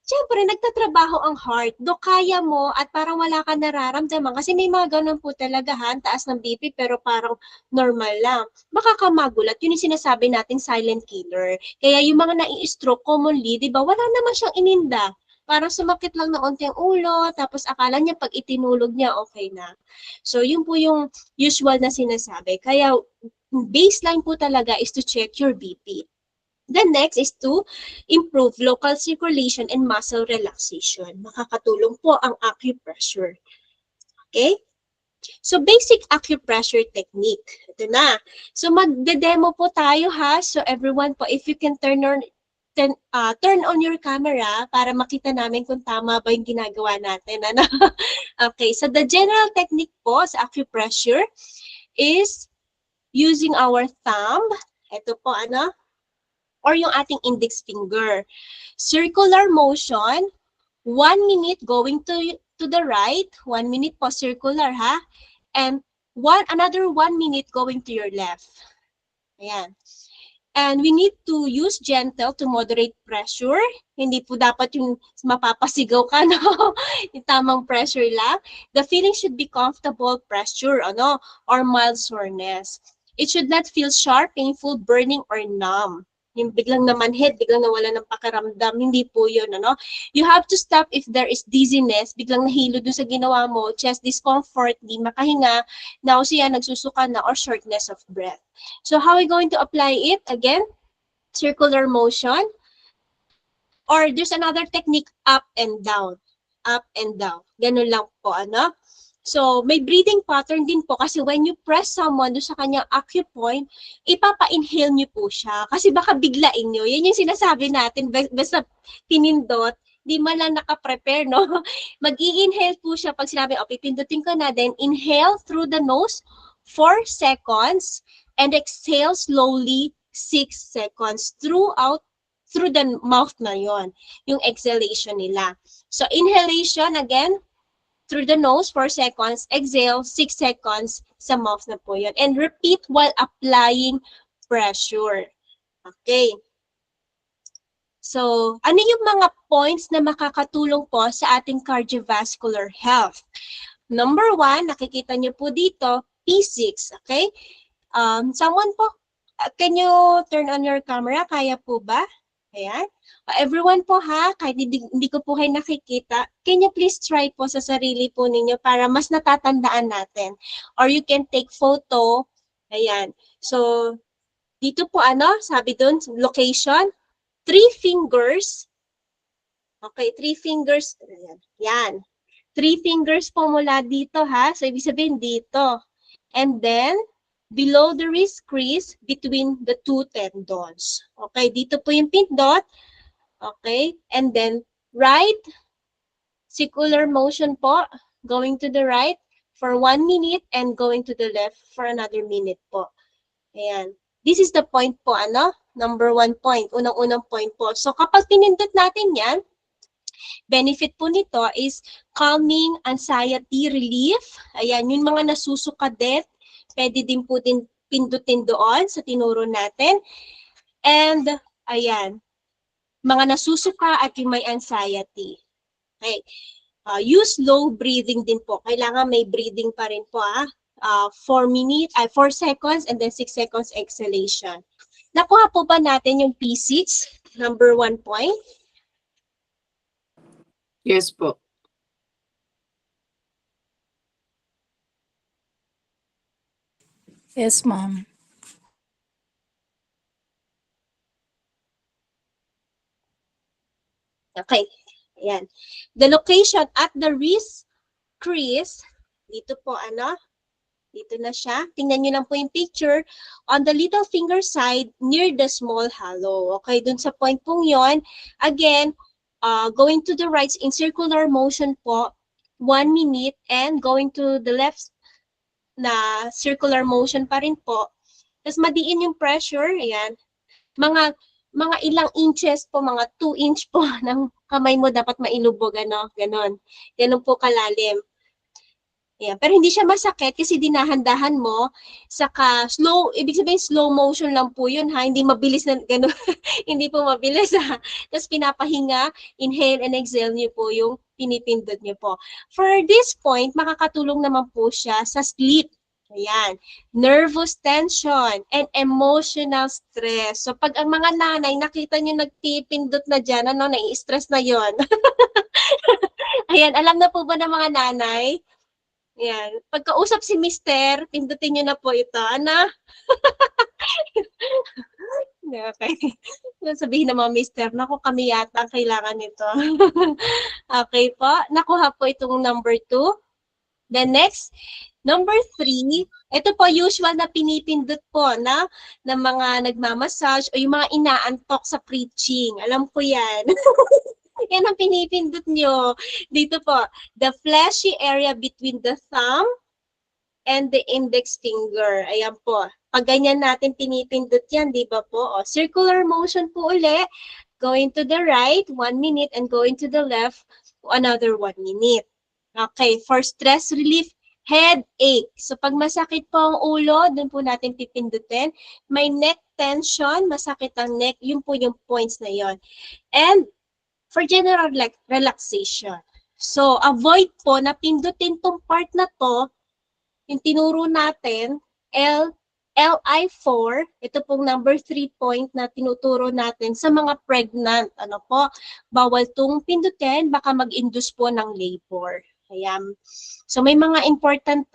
syempre, nagtatrabaho ang heart. Do kaya mo at parang wala ka nararamdaman. Kasi may mga ganun po talaga, taas ng BP, pero parang normal lang. Makakamagulat. Yun yung sinasabi nating silent killer. Kaya yung mga nai-stroke commonly, di ba, wala naman siyang ininda. Parang sumakit lang ng onti ang ulo, tapos akala niya pag itinulog niya, okay na. So, yun po yung usual na sinasabi. Kaya, baseline po talaga is to check your BP. The next is to improve local circulation and muscle relaxation. Makakatulong po ang acupressure. Okay? So, basic acupressure technique. Ito na. So, magde-demo po tayo ha. So, everyone po, if you can turn on your camera para makita namin kung tama ba yung ginagawa natin. Ano? Okay, so the general technique po sa acupressure is using our thumb, ito po or yung ating index finger. Circular motion, 1 minute going to the right, 1 minute po circular ha, and another 1 minute going to your left. Ayan. And we need to use gentle to moderate pressure. Hindi po dapat yung mapapasigaw ka, no? Yung tamang pressure lang. The feeling should be comfortable pressure, or mild soreness. It should not feel sharp, painful, burning, or numb. Yung biglang namanhid, biglang nawala ng pakiramdam, hindi po yun, You have to stop if there is dizziness, biglang nahilo dun sa ginawa mo, chest discomfort, di makahinga, nausea, nagsusuka na, or shortness of breath. So how are we going to apply it? Again, circular motion. Or there's another technique, up and down. Up and down. Ganun lang po, So, may breathing pattern din po kasi when you press someone doon sa kanyang acupoint, ipapa-inhale nyo po siya. Kasi baka biglain nyo. Yan yung sinasabi natin, basta pinindot, di man lang nakaprepare, no? Mag-i-inhale po siya pag sinabi, pipindutin ko na, then inhale through the nose 4 seconds and exhale slowly 6 seconds through the mouth na yon, yung exhalation nila. So, inhalation again, through the nose, 4 seconds. Exhale, 6 seconds sa mouth na po yun. And repeat while applying pressure. Okay. So, ano yung mga points na makakatulong po sa ating cardiovascular health? Number 1, nakikita niyo po dito, P6, okay? Someone po, can you turn on your camera? Kaya po ba? Ayan. Everyone po ha, kahit hindi ko po kayo nakikita, can you please try po sa sarili po ninyo para mas natatandaan natin? Or you can take photo. Ayan. So, dito po sabi dun, location, 3 fingers. Okay, 3 fingers. Ayan. Yan. 3 fingers po mula dito ha. So, ibig sabihin dito. And then, below the wrist crease between the 2 tendons. Okay, dito po yung pindot. Okay, and then right circular motion po, going to the right for 1 minute and going to the left for another minute po. Ayan. This is the point po, number 1 point, unang-unang point po. So kapag pinindot natin yan, benefit po nito is calming, anxiety relief. Ayan, yung mga nasusukadet, pwede din po din pindutin doon sa tinuro natin. And, ayan, mga nasusuka at yung may anxiety. Okay. Use slow breathing din po. Kailangan may breathing pa rin po 4 seconds and then 6 seconds exhalation. Nakuha po ba natin yung P6, number 1 point? Yes po. Yes, ma'am. Okay. Ayan. The location at the wrist crease, dito po dito na siya. Tingnan nyo lang po yung picture. On the little finger side, near the small hollow. Okay, dun sa point pong yon. Again, going to the right in circular motion po, 1 minute, and going to the left na circular motion pa rin po. Tapos madiin yung pressure, ayan. Mga ilang inches po, mga 2 inch po ng kamay mo dapat mailubog, ganon. Ganon po kalalim. Ayan. Pero hindi siya masakit kasi dinahandahan mo, saka ibig sabihin slow motion lang po yun ha, hindi mabilis na ganon, hindi po mabilis ha. Tapos pinapahinga, inhale and exhale niyo po yung pinipindot niyo po. For this point, makakatulong naman po siya sa sleep. Ayan, nervous tension and emotional stress. So pag ang mga nanay, nakita nyo nagpipindot na dyan, nai-stress na yon. Ayan, alam na po ba ng mga nanay? Ayan, pagkausap si mister, pindutin nyo na po ito. Okay. Sabihin ng mga mister, naku kami yata ang kailangan nito. Okay po, nakuha po itong number 2. The next, number 3, ito po usual na pinipindot po ng mga nagmamassage o yung mga inaantok sa preaching. Alam ko yan. Yan ang pinipindot nyo. Dito po, the fleshy area between the thumb and the index finger. Ayan po. Pag ganyan natin pinipindot yan, di ba po? O, circular motion po uli. Going to the right, 1 minute, and going to the left, another 1 minute. Okay, for stress relief, headache. So pag masakit po ang ulo, dun po natin pipindutin. May neck tension, masakit ang neck, yun po yung points na yon. And for general relaxation. So avoid po na pindutin tong part na to, yung tinuro natin, LI4, ito pong number 3 point na tinuturo natin sa mga pregnant. Bawal tong pindutin, baka mag-induce po ng labor. Ayan. So may mga important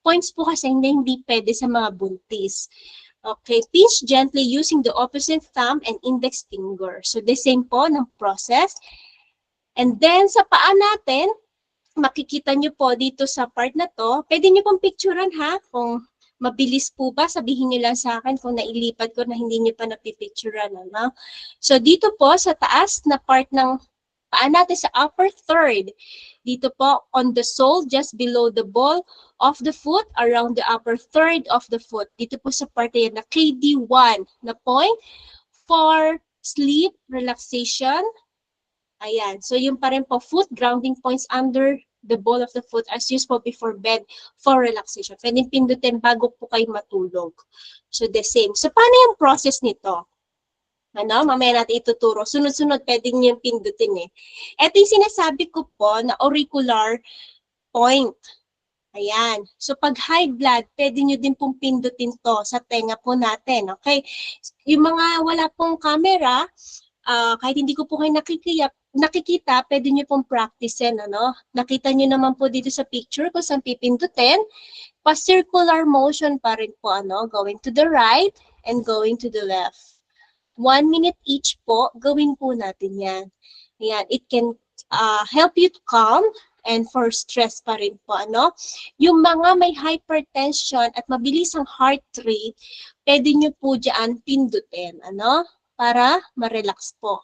points po kasi hindi pwede sa mga buntis. Okay, pinch gently using the opposite thumb and index finger. So the same po ng process. And then sa paa natin, makikita nyo po dito sa part na to, pwede nyo pong picturean ha, kung mabilis po ba, sabihin nyo lang sa akin kung nailipat ko na hindi nyo pa napipicturean. So dito po sa taas na part ng paa natin sa upper third, dito po on the sole, just below the ball of the foot, around the upper third of the foot. Dito po sa part na KD1 na point for sleep, relaxation. Ayan. So yung pa rin po foot grounding points under the ball of the foot as used po before bed for relaxation. Pwedeng pindutin bago po kayo matulog. So the same. So paano yung process nito? Ano, mamaya natin ituturo. Sunod-sunod, pwedeng nyo yung pindutin eh. Ito yung sinasabi ko po na auricular point. Ayan. So pag high blood, pwede nyo din pong pindutin to sa tenga po natin. Okay? Yung mga wala pong camera, kahit hindi ko po kayo nakikita, pwede nyo pong practicein. Ano? Nakita nyo naman po dito sa picture kung saan pipindutin. Pa-circular motion pa rin po. Ano? Going to the right and going to the left. 1 minute each po, gawin po natin yan. Ayan, it can help you to calm and for stress pa rin po. Ano? Yung mga may hypertension at mabilis ang heart rate, pwede nyo po dyan pindutin. Ano? Para ma-relax po.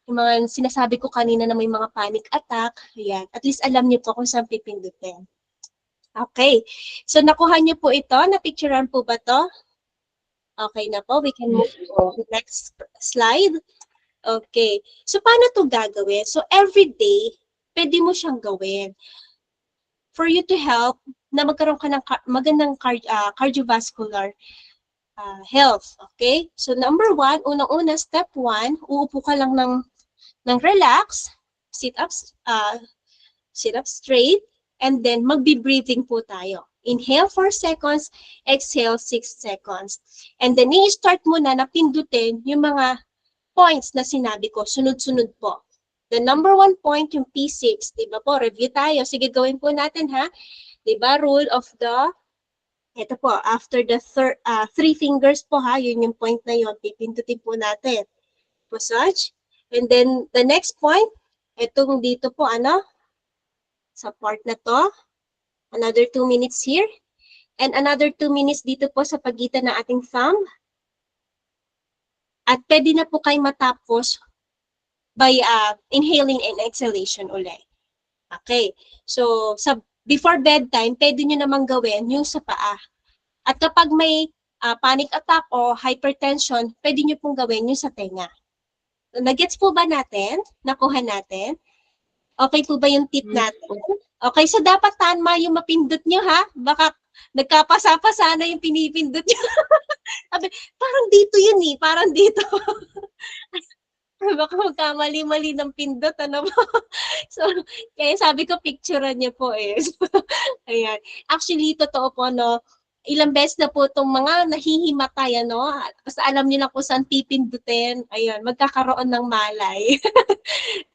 Yung mga sinasabi ko kanina na may mga panic attack, ayan, at least alam nyo po kung saan pipindutin. Okay, so nakuha nyo po ito, na-picturean po ba to? Okay na po, we can move to the next slide. Okay, so paano to gagawin? So every day, pwede mo siyang gawin for you to help na magkaroon ka ng magandang cardiovascular health. Okay, so number 1, unang-una, step 1, uupo ka lang ng relax, sit up straight, and then magbe-breathing po tayo. Inhale 4 seconds, exhale 6 seconds. And then i-start mo na pindutin yung mga points na sinabi ko, sunod-sunod po. The number 1 point, yung P6, di ba po? Review tayo. Sige, gawin po natin ha. Di ba? Rule of the, ito po, after the 3 fingers po ha, yun yung point na yun, pipindutin po natin. Massage. And then the next point, itong dito po, ano? Sa part na to. Another 2 minutes here. And another 2 minutes dito po sa pagitan ng ating thumb. At pwede na po kayo matapos by inhaling and exhalation ulit. Okay. So, before bedtime, pwede nyo namang gawin yung sa paa. At kapag may panic attack o hypertension, pwede nyo pong gawin yung sa tenga. Nagets po ba natin? Nakuha natin? Okay po ba yung tip natin? Okay, so dapat tama yung mapindot nyo ha. Baka nagkapasa-pasa na yung pinipindot nyo. Sabi, parang dito yun eh, parang dito. Baka magkamali-mali ng pindot, ano po. So, kaya sabi ko, picturean niyo po eh. So, ayan. Actually, totoo po, no, ilang beses na po itong mga nahihimatay, ano, basta alam nila kung saan pipindutin, ayan, magkakaroon ng malay.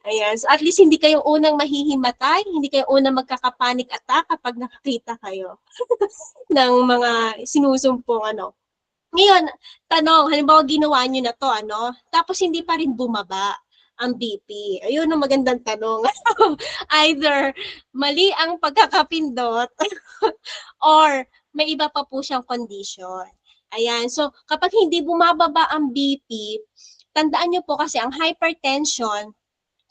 Ayan, so at least hindi kayo unang mahihimatay, hindi kayo unang magkakapanik attack kapag nakakita kayo ng mga sinusumpong, ano. Ngayon, tanong, halimbawa ginawa nyo na to, ano, tapos hindi pa rin bumaba ang BP. Ayun ang magandang tanong. Either mali ang pagkakapindot or may iba pa po siyang condition. Ayan, so kapag hindi bumababa ang BP, tandaan nyo po kasi ang hypertension,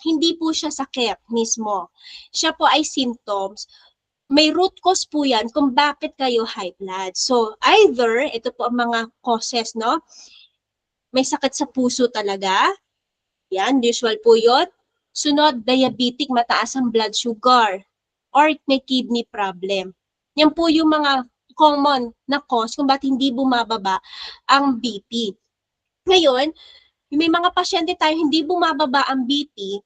hindi po siya sakit mismo. Siya po ay symptoms. May root cause po yan kung bakit kayo high blood. So either, ito po ang mga causes, no? May sakit sa puso talaga. Yan, usual po yun. Sunod, diabetic, mataas ang blood sugar. Or may kidney problem. Yan po yung mga common na cause kung bakit hindi bumababa ang BP. Ngayon, may mga pasyente tayo hindi bumababa ang BP,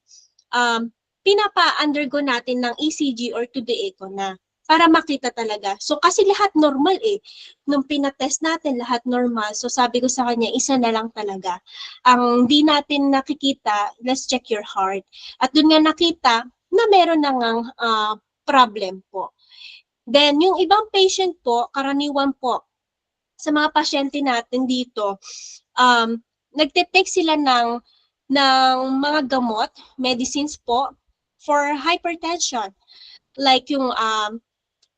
pinapa-undergo natin ng ECG or to the echo na para makita talaga. So kasi lahat normal eh. Nung pinatest natin, lahat normal. So sabi ko sa kanya, isa na lang talaga. Ang di natin nakikita, let's check your heart. At dun nga nakita na meron na ngang problem po. Then, yung ibang patient po, karaniwan po, sa mga pasyente natin dito, nagtitake sila ng mga gamot, medicines po, for hypertension. Like yung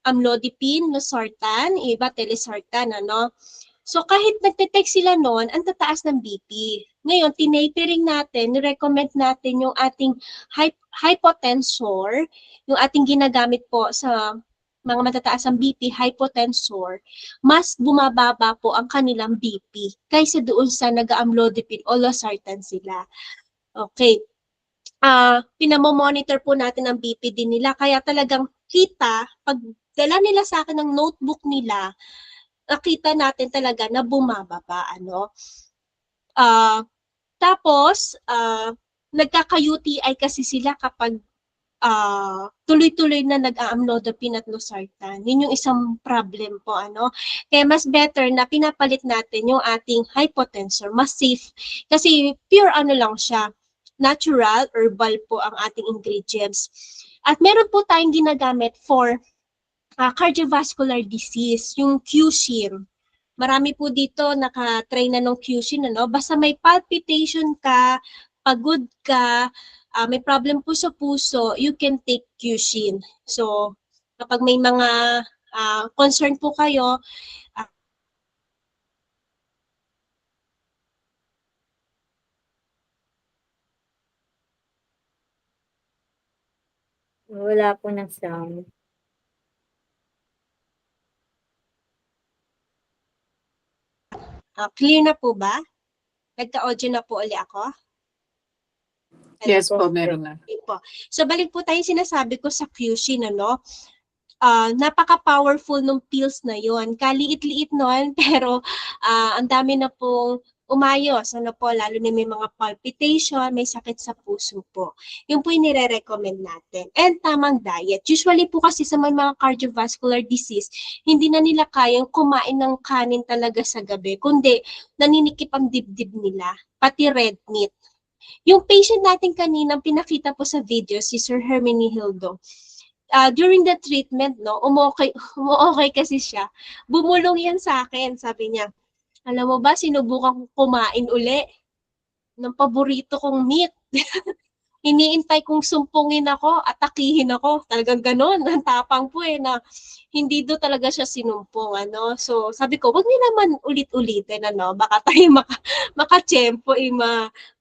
amlodipine, losartan, iba telesartan, ano. So, kahit nagtitake sila noon, ang tataas ng BP. Ngayon, tinapering natin, recommend natin yung ating hypotensor, yung ating ginagamit po sa mga matataas ang BP, hypotensor, mas bumababa po ang kanilang BP kaysa doon sa nag-amlodipine o losartan sila. Okay. pinamomonitor po natin ang BP din nila. Kaya talagang kita, pag dala nila sa akin ng notebook nila, nakita natin talaga na bumababa, ano. Tapos, nagkaka-UTI kasi sila kapag tuloy-tuloy na nag-aamlodipine at losartan. Yun yung isang problem po, ano. Kaya mas better na pinapalit natin yung ating hypotensor, mas safe. Kasi pure ano lang siya, natural, herbal po ang ating ingredients. At meron po tayong ginagamit for cardiovascular disease, yung Qshin. Marami po dito naka-try na ng Qshin, ano. Basta may palpitation ka, pagod ka, may problem po sa puso, you can take Qshin. So, kapag may mga concern po kayo, Wala po ng sound. clear na po ba? Nagka-audio na po uli ako? Yes po, meron na. Okay po. So, balik po tayo sinasabi ko sa Qshin, ano? Napaka-powerful ng pills na yon. Kaliit-liit nun, pero ang dami na pong umayos, ano po, lalo na may mga palpitation, may sakit sa puso po. Yun po yung nire-recommend natin. And tamang diet. Usually po kasi sa mga cardiovascular disease, hindi na nila kayang kumain ng kanin talaga sa gabi, kundi naninikip ang dibdib nila, pati red meat. Yung patient natin kaninang pinakita po sa video, si Sir Hermenegildo, during the treatment, no, umuokay kasi siya. Bumulong yan sa akin, sabi niya, alam mo ba, sinubukan kong kumain uli ng paborito kong meat. Iniintay kong sumpungin ako, atakihin ako. Talagang ganon, ang tapang po na hindi do talaga siya sinumpong, ano. So, sabi ko, wag niyo naman ulit-ulitin, ano, baka tayo makatsyempo,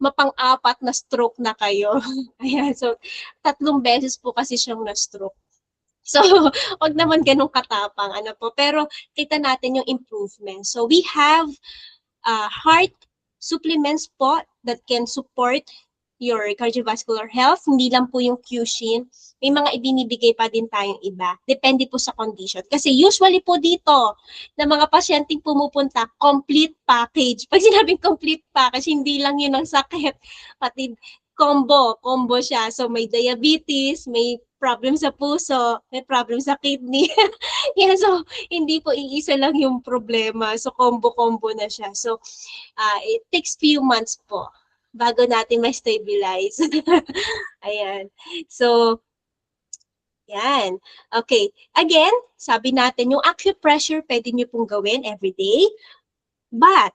mapang-apat na stroke na kayo. Ayan, so, 3 beses po kasi siyang na-stroke. So, wag naman ganun katapang, ano po. Pero, kita natin yung improvement. So, we have heart supplements po that can support your cardiovascular health. Hindi lang po yung Qshin. May mga ibinibigay pa din tayong iba. Depende po sa condition. Kasi usually po dito, na mga pasyenteng pumupunta, complete package. Pag sinabing complete package, hindi lang yun ang sakit. Pati combo siya. So may diabetes, may problem sa puso, may problem sa kidney. Yeah, so hindi po iisa lang yung problema. So combo na siya. So it takes few months po bago natin ma-stabilize. Ayan. So, yan. Okay. Again, sabi natin, yung acupressure, pwede nyo pong gawin everyday. But,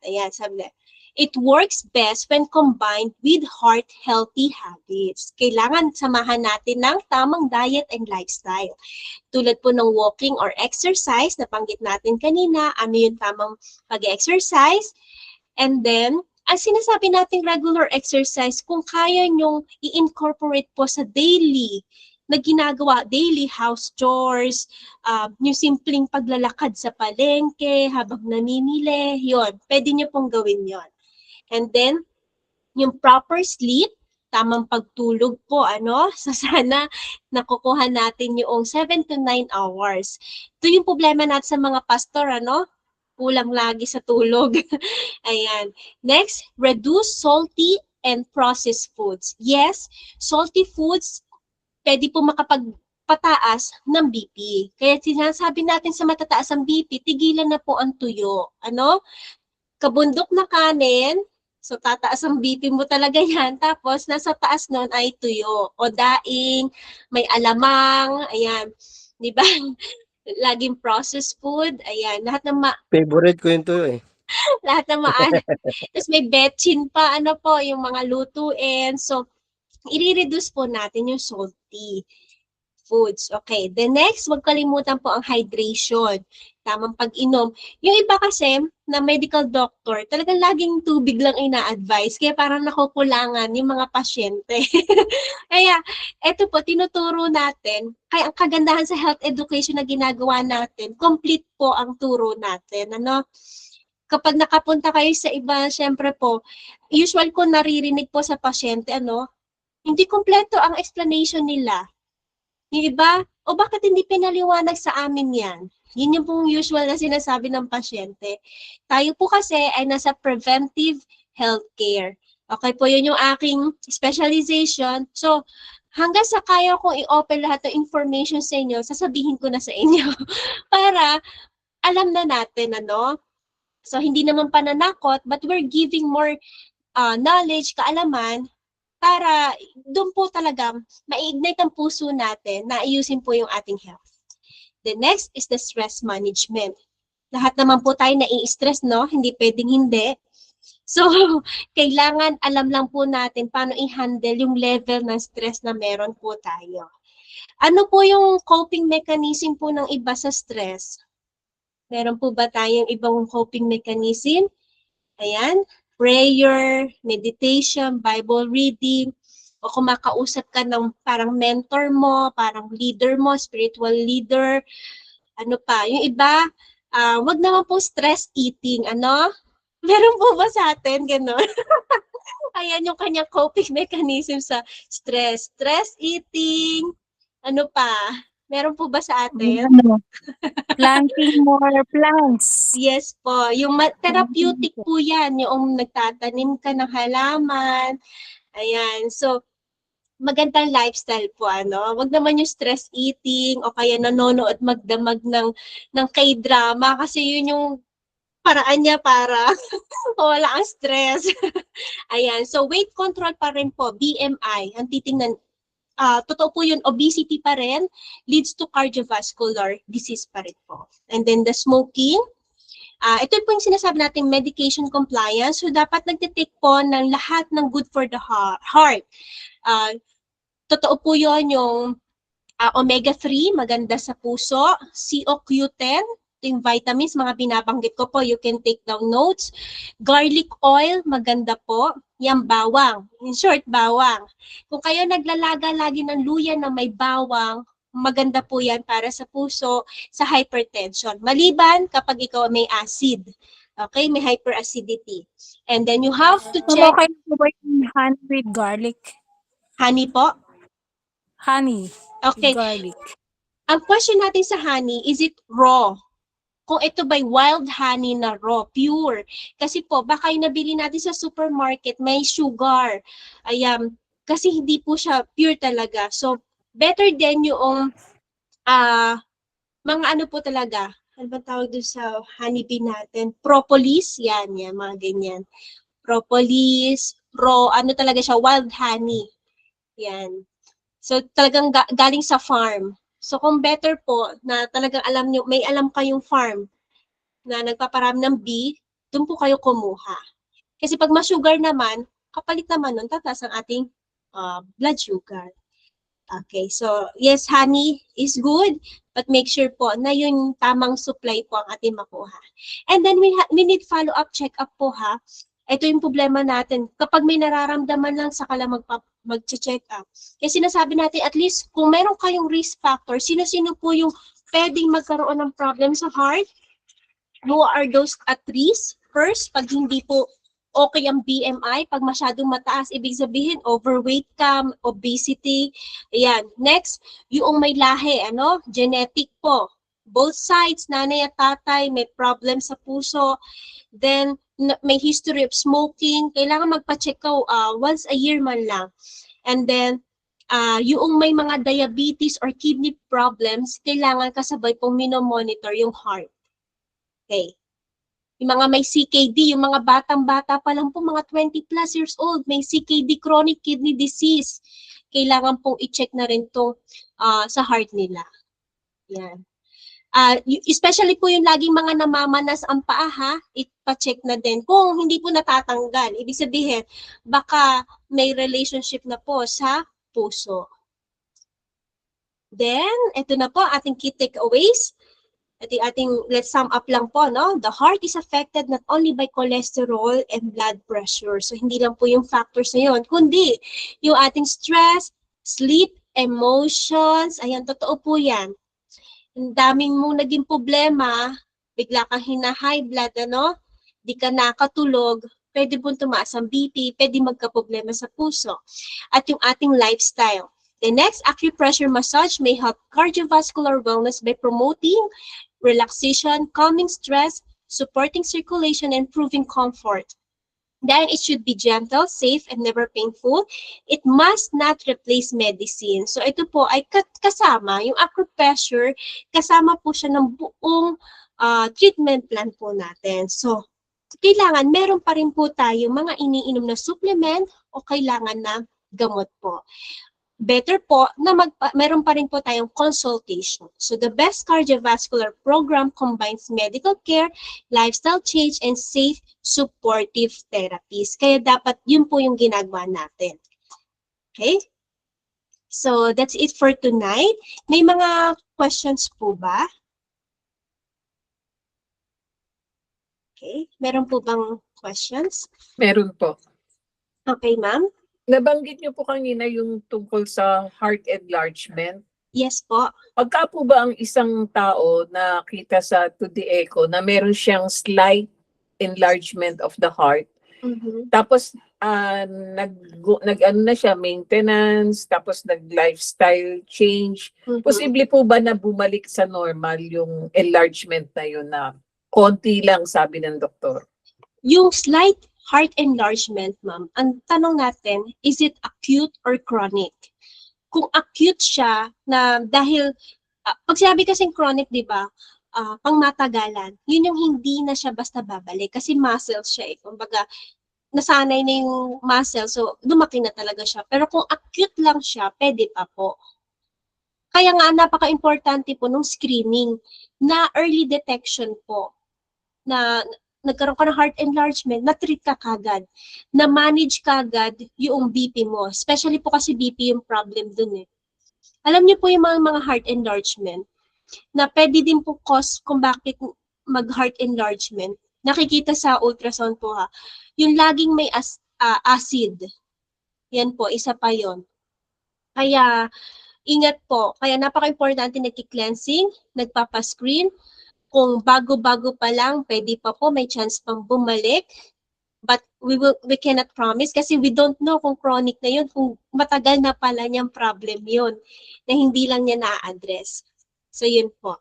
ayan, sabi na, it works best when combined with heart-healthy habits. Kailangan samahan natin ng tamang diet and lifestyle. Tulad po ng walking or exercise, nabanggit natin kanina, ano yung tamang pag-exercise. And then, ang sinasabi nating regular exercise, kung kaya nyong i-incorporate po sa daily na ginagawa, daily house chores, yung simpleng paglalakad sa palengke, habang namimili, yon, pwede nyo pong gawin yon. And then, yung proper sleep, tamang pagtulog po, ano, so sana nakukuha natin yung 7 to 9 hours. Ito yung problema natin sa mga pastor, ano, kulang lagi sa tulog. Ayan. Next, reduce salty and processed foods. Yes, salty foods pwede po makapagpataas ng BP. Kaya sinasabi natin sa matataas ang BP, tigilan na po ang tuyo. Ano? Kabundok na kanin, so tataas ang BP mo talaga yan. Tapos nasa taas nun ay tuyo o daing, may alamang, ayan. Di ba? Laging processed food, ayan, lahat ng Favorite ko yun to eh. lahat ng maalat. Tapos may betchin pa, ano po, yung mga lutuin. So, i-reduce po natin yung salty foods. Okay, the next, wag kalimutan po ang hydration. Tamang pag-inom. Yung iba kasi, na medical doctor, talagang laging tubig lang ina-advise. Kaya parang nakukulangan yung mga pasyente. Kaya, eto po, tinuturo natin. Kaya ang kagandahan sa health education na ginagawa natin, complete po ang turo natin. Ano? Kapag nakapunta kayo sa iba, syempre po, usual ko naririnig po sa pasyente, ano, hindi kumpleto ang explanation nila. Yung iba, o bakit hindi pinaliwanag sa amin yan? Yun yung pong usual na sinasabi ng pasyente. Tayo po kasi ay nasa preventive healthcare. Okay po, yun yung aking specialization. So, hanggang sa kaya kong i-open lahat ng information sa inyo, sasabihin ko na sa inyo para alam na natin, ano? So, hindi naman pananakot, but we're giving more knowledge, kaalaman, para doon po talaga ma-ignite ang puso natin na ayusin po yung ating health. The next is the stress management. Lahat naman po tayo nai-stress, no? Hindi pwedeng hindi. So, kailangan alam lang po natin paano i-handle yung level ng stress na meron po tayo. Ano po yung coping mechanism po ng iba sa stress? Meron po ba tayong ibang coping mechanism? Ayan, prayer, meditation, Bible reading, o kung makausap ka ng parang mentor mo, parang leader mo, spiritual leader, ano pa. Yung iba, wag naman po stress eating, ano? Meron po ba sa atin, gano'n? Ayan yung kanyang coping mechanism sa stress. Stress eating, ano pa? Meron po ba sa atin? Planting more plants. Yes po. Yung therapeutic po yan. Yung nagtatanim ka ng halaman. Ayan. So, magandang lifestyle po, ano? Wag naman yung stress eating o kaya nanonood magdamag ng K-drama kasi yun yung paraan niya para wala ang stress. Ayan. So, weight control pa rin po. BMI. Ang titingnan. Totoo po yun, obesity pa rin leads to cardiovascular disease pa rin po. And then the smoking, ito po yung sinasabi natin medication compliance. So dapat nagtitake po ng lahat ng good for the heart. Totoo po yun yung omega-3, maganda sa puso, CoQ10, yung vitamins, mga binabanggit ko po, you can take down notes. Garlic oil, maganda po. Yan, bawang. In short, bawang. Kung kayo naglalaga lagi ng luya na may bawang, maganda po yan para sa puso, sa hypertension. Maliban kapag ikaw may acid. Okay, may hyperacidity. And then you have to check. Okay po ba yung honey with garlic? Honey po? Honey Okay. with garlic. Ang question natin sa honey, is it raw? Kung ito ba'y wild honey na raw, pure. Kasi po, baka yung nabili natin sa supermarket, may sugar. Ayan, kasi hindi po siya pure talaga. So, better din yung mga ano po talaga, ano ba tawag doon sa honeybee natin? Propolis, yan, mga ganyan. Propolis, raw, ano talaga siya, wild honey. Yan. So, talagang galing sa farm. So, kung better po na talagang alam nyo, may alam kayong farm na nagpaparami ng bee, doon po kayo kumuha. Kasi pag ma-sugar naman, kapalit naman nun, tataas ang ating blood sugar. Okay, so yes, honey is good, but make sure po na yung tamang supply po ang ating makuha. And then we need follow-up check-up po ha. Ito yung problema natin. Kapag may nararamdaman lang, saka lang mag-check up. Kasi sinasabi natin, at least, kung meron kayong risk factor, sino-sino po yung pwedeng magkaroon ng problem sa heart? Who are those at risk? First, pag hindi po okay ang BMI, pag masyadong mataas, ibig sabihin, overweight ka, obesity. Ayan. Next, yung may lahi, ano? Genetic po. Both sides, nanay at tatay, may problem sa puso. Then, may history of smoking, kailangan magpa-check ka once a year man lang. And then, yung may mga diabetes or kidney problems, kailangan kasabay pong minomonitor yung heart. Okay. Yung mga may CKD, yung mga batang-bata pa lang po, mga 20 plus years old, may CKD, chronic kidney disease. Kailangan pong i-check na rin to sa heart nila. Yan. Especially po yung laging mga namamanas ang paa ha, ipa-check na din. Kung hindi po natatanggal, ibig sabihin, baka may relationship na po sa puso. Then, ito na po ating key takeaways. Let's sum up lang po, no? The heart is affected not only by cholesterol and blood pressure. So, hindi lang po yung factors na yun, kundi yung ating stress, sleep, emotions, ayan, totoo po yan. Ang daming mong naging problema, bigla kang hina-high blood, ano? Di ka nakatulog, pwede po tumaas ang BP, pwede magka-problema sa puso. At yung ating lifestyle. The next, acupressure massage may help cardiovascular wellness by promoting relaxation, calming stress, supporting circulation, and improving comfort. Then it should be gentle, safe, and never painful. It must not replace medicine. So ito po ay kasama, yung acupressure, kasama po siya ng buong treatment plan po natin. So, kailangan meron pa rin po tayo mga iniinom na supplement o kailangan na gamot po. Better po na meron pa rin po tayong consultation. So the best cardiovascular program combines medical care, lifestyle change, and safe supportive therapies. Kaya dapat yun po yung ginagawa natin. Okay? So that's it for tonight. May mga questions po ba? Okay. Meron po bang questions? Meron po. Okay, ma'am. Nabanggit niyo po kanina yung tungkol sa heart enlargement. Yes po. Pagka po ba ang isang tao nakita sa 2D echo na meron siyang slight enlargement of the heart, tapos nag-ano na siya, maintenance, tapos nag-lifestyle change, posible po ba na bumalik sa normal yung enlargement na yun na konti lang, sabi ng doktor? Yung slight heart enlargement, ma'am, ang tanong natin, is it acute or chronic? Kung acute siya, na dahil, pag sinabi kasing chronic, di ba, pang matagalan, yun yung hindi na siya basta babalik kasi muscle siya eh. Kumbaga, nasanay na yung muscle, so lumaki na talaga siya. Pero kung acute lang siya, pwede pa po. Kaya nga, napaka-importante po nung screening na early detection po, na nagkaroon ka ng heart enlargement, na-treat ka kagad, na-manage kagad yung BP mo. Especially po kasi BP yung problem dun eh. Alam niyo po yung mga heart enlargement, na pwede din po cause kung bakit mag-heart enlargement. Nakikita sa ultrasound po ha. Yung laging may acid. Yan po, isa pa yon. Kaya, ingat po. Kaya napaka-importante nagki-cleansing, nagpapascreen. Kung bago-bago pa lang, pwede pa po, may chance pang bumalik. But we cannot promise kasi we don't know kung chronic na yun, kung matagal na pala niyang problem yun, na hindi lang niya na-address. So yun po.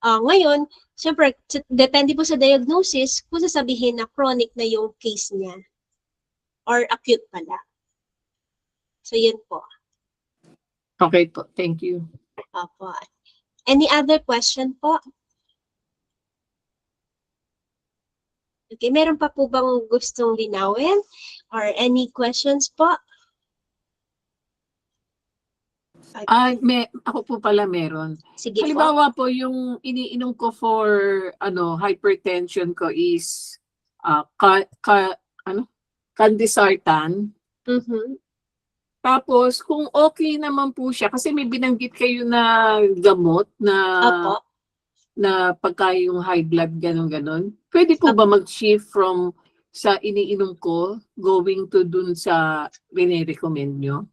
Ngayon, syempre, depende po sa diagnosis kung sasabihin na chronic na yung case niya or acute pala. So yun po. Okay po, thank you. Opo. Any other question po? Okay, meron pa po bang gustong linawin? Or any questions po? Ako po pala meron. Sige po. Halimbawa po, yung iniinom ko for hypertension ko is Candesartan. Tapos, kung okay naman po siya, kasi may binanggit kayo na gamot na Opo. na pagka yung high blood, ganon. Pwede po ba mag-shift from sa iniinom ko going to dun sa recommend nyo?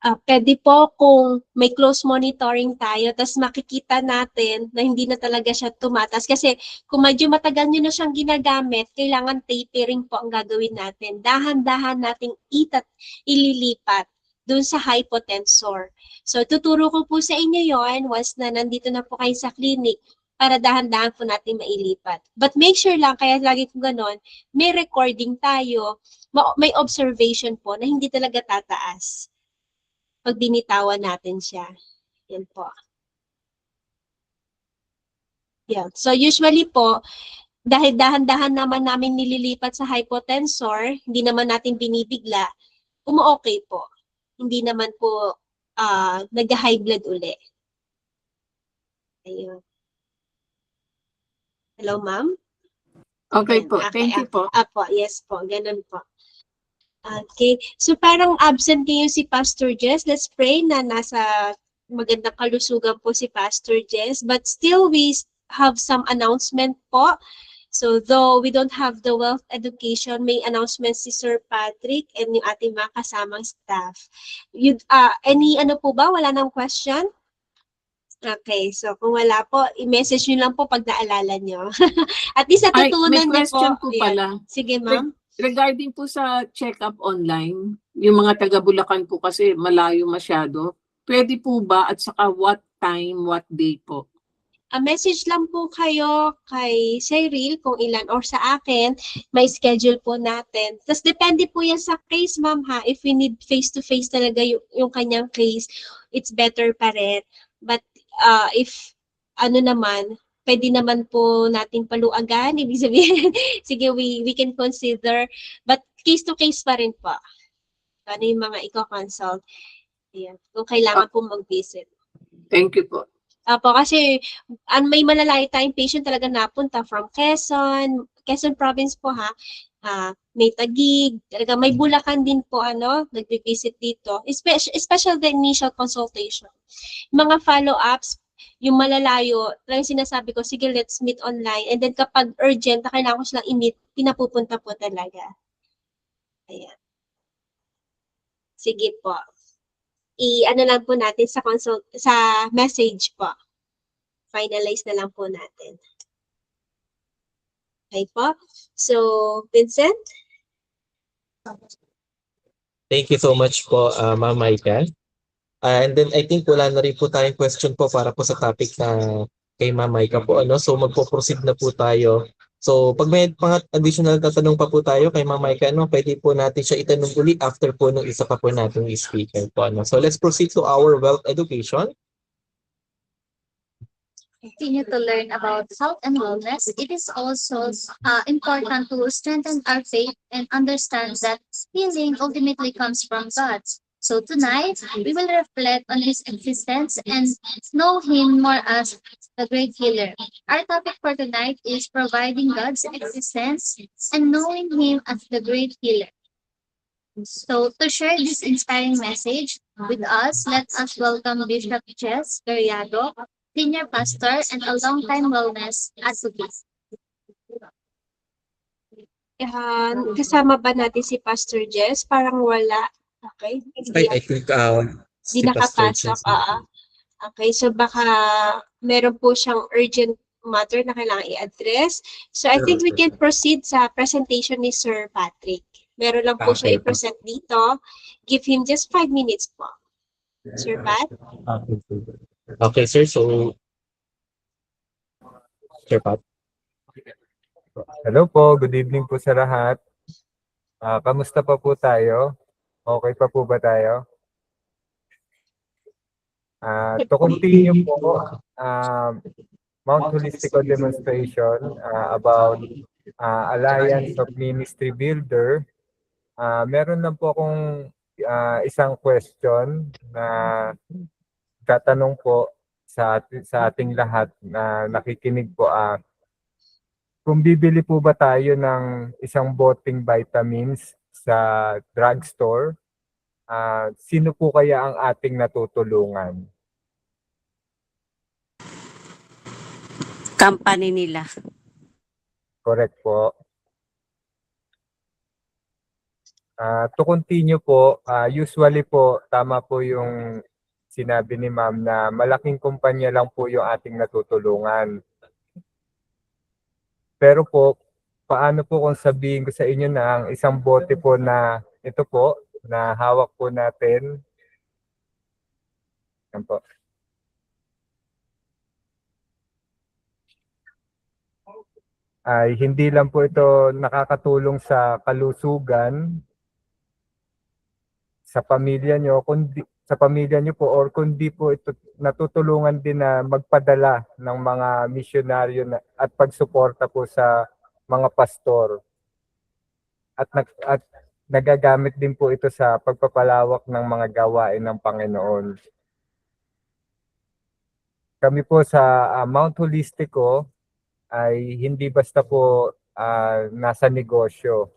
Pwede po kung may close monitoring tayo, tapos makikita natin na hindi na talaga siya tumatas. Kasi kung medyo matagal nyo na siyang ginagamit, kailangan tapering po ang gagawin natin. Dahan-dahan nating ililipat dun sa hypotensor. So, tuturo ko po sa inyo yon once na nandito na po kayo sa clinic para dahan-dahan po natin mailipat. But make sure lang, kaya lagi kong ganon, may recording tayo, may observation po na hindi talaga tataas pag binitawan natin siya. Yan po. Yan. So, usually po, dahil dahan-dahan naman namin nililipat sa hypotensor, hindi naman natin binibigla, umu-okay po. Hindi naman po nag-high blood uli. Ayun. Hello, ma'am? Okay po, thank you po. Apo, yes po, ganun po. Okay, so parang absent ngayon si Pastor Jess. Let's pray na nasa magandang kalusugan po si Pastor Jess. But still, we have some announcement po. So though we don't have the wealth education, may announcements si Sir Patrick and yung ating mga kasamang staff. Any ano po ba? Wala nang question? Okay, so kung wala po, i-message nyo lang po pag naalala nyo. At least natutunan may nyo po. question po pala. Sige, ma'am. regarding po sa check-up online, yung mga taga Bulacan po kasi malayo masyado, pwede po ba at saka what time, what day po? Message lang po kayo kay Cyril kung ilan or sa akin, may schedule po natin. Tapos depende po yan sa case, ma'am ha. If we need face-to-face talaga yung kanyang case, it's better pa rin. But if ano naman, pwede naman po natin paluagan. Ibig sabihin, sige, we can consider. But case-to-case pa rin po. Ano yung mga i-consult. Ayan. Kung kailangan po mag-visit. Thank you po. Apo, kasi may malalaya tayong patient talaga napunta from Quezon province po ha. May Taguig, talaga may Bulacan din po nagvi-visit dito. Especially the initial consultation. Mga follow-ups, yung malalayo, talagang sinasabi ko, sige, let's meet online. And then kapag urgent na kailangan ko silang i-meet, pinapupunta po talaga. Ayan. Sige po. I-ano lang po natin sa message po. Finalize na lang po natin. Okay po. So, Vincent? Thank you so much po, Ma'am Maika. And then I think wala na rin po tayong question po para po sa topic na kay Ma'am Maika po. So magpo-proceed na po tayo. So pag may mga additional tatanong pa po tayo kay Ma'am Maika, pwede po natin siya itanong uli after po nung isa pa po natin speaker po. So let's proceed to our wealth education. Continue to learn about health and wellness, it is also important to strengthen our faith and understand that healing ultimately comes from God. So tonight, we will reflect on His existence and know Him more as the great healer. Our topic for tonight is providing God's existence and knowing Him as the great healer. So to share this inspiring message with us, let us welcome Bishop Jess Gariado, Senior Pastor and a long-time wellness advocate. Kasama ba natin si Pastor Jess? Parang wala. Okay. I think Di nakapasok. Okay, so baka meron po siyang urgent matter na kailangan i-address. So I think we can proceed sa presentation ni Sir Patrick. Meron lang po siya i-present dito. Give him just 5 minutes po. Sir Pat? Okay, sir. So, Sir Pat. Hello po, good evening po sa lahat. Kamusta pa po tayo? Okay pa po ba tayo? To continue po, Mount Holistico demonstration about Alliance of Ministry Builder, meron lang po akong isang question na tatanong po sa ating lahat na nakikinig po. Kung bibili po ba tayo ng isang boteng vitamins sa drugstore, sino po kaya ang ating natutulungan? Company nila. Correct po. To continue po, usually po, tama po yung sinabi ni ma'am na malaking kumpanya lang po yung ating natutulungan. Pero po, paano po kung sabihin ko sa inyo na ang isang bote po na ito po, na hawak po natin. Yan po. Ay hindi lang po ito nakakatulong sa kalusugan sa pamilya nyo, kundi sa pamilya nyo po, or kundi po ito natutulungan din na magpadala ng mga misyonaryo at pagsuporta po sa mga pastor. At nagagamit din po ito sa pagpapalawak ng mga gawain ng Panginoon. Kami po sa Mount Holistico ay hindi basta po nasa negosyo.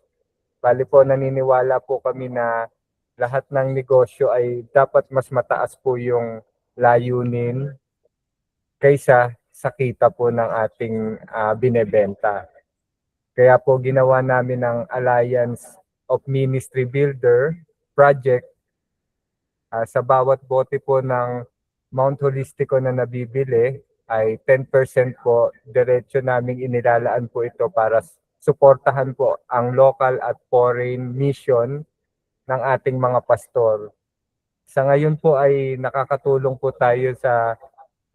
Bali po naniniwala po kami na lahat ng negosyo ay dapat mas mataas po yung layunin kaysa sa kita po ng ating binebenta. Kaya po ginawa namin ng Alliance of Ministry Builder project. Sa bawat bote po ng Mount Holistico na nabibili ay 10% po diretso naming inilalaan po ito para suportahan po ang local at foreign mission ng ating mga pastor. Sa ngayon po ay nakakatulong po tayo sa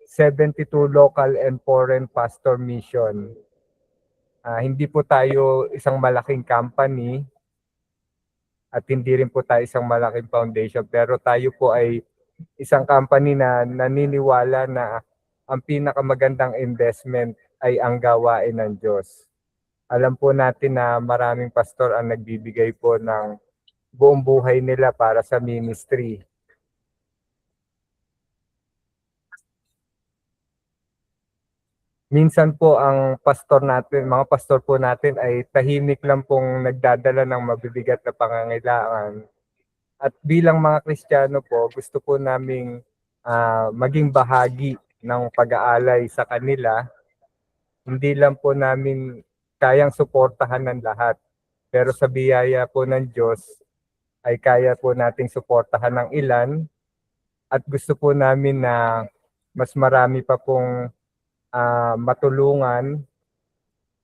72 local and foreign pastor mission. Hindi po tayo isang malaking company at hindi rin po tayo isang malaking foundation, pero tayo po ay isang company na naniniwala na ang pinakamagandang investment ay ang gawain ng Diyos. Alam po natin na maraming pastor ang nagbibigay po ng buong buhay nila para sa ministry. Minsan po ang pastor natin, mga pastor po natin ay tahimik lang pong nagdadala ng mabibigat na pangangailangan. At bilang mga Kristiyano po, gusto po naming maging bahagi ng pag-aalay sa kanila. Hindi lang po namin kayang suportahan ng lahat. Pero sa biyaya po ng Diyos ay kaya po nating suportahan ng ilan. At gusto po namin na mas marami pa pong matulungan.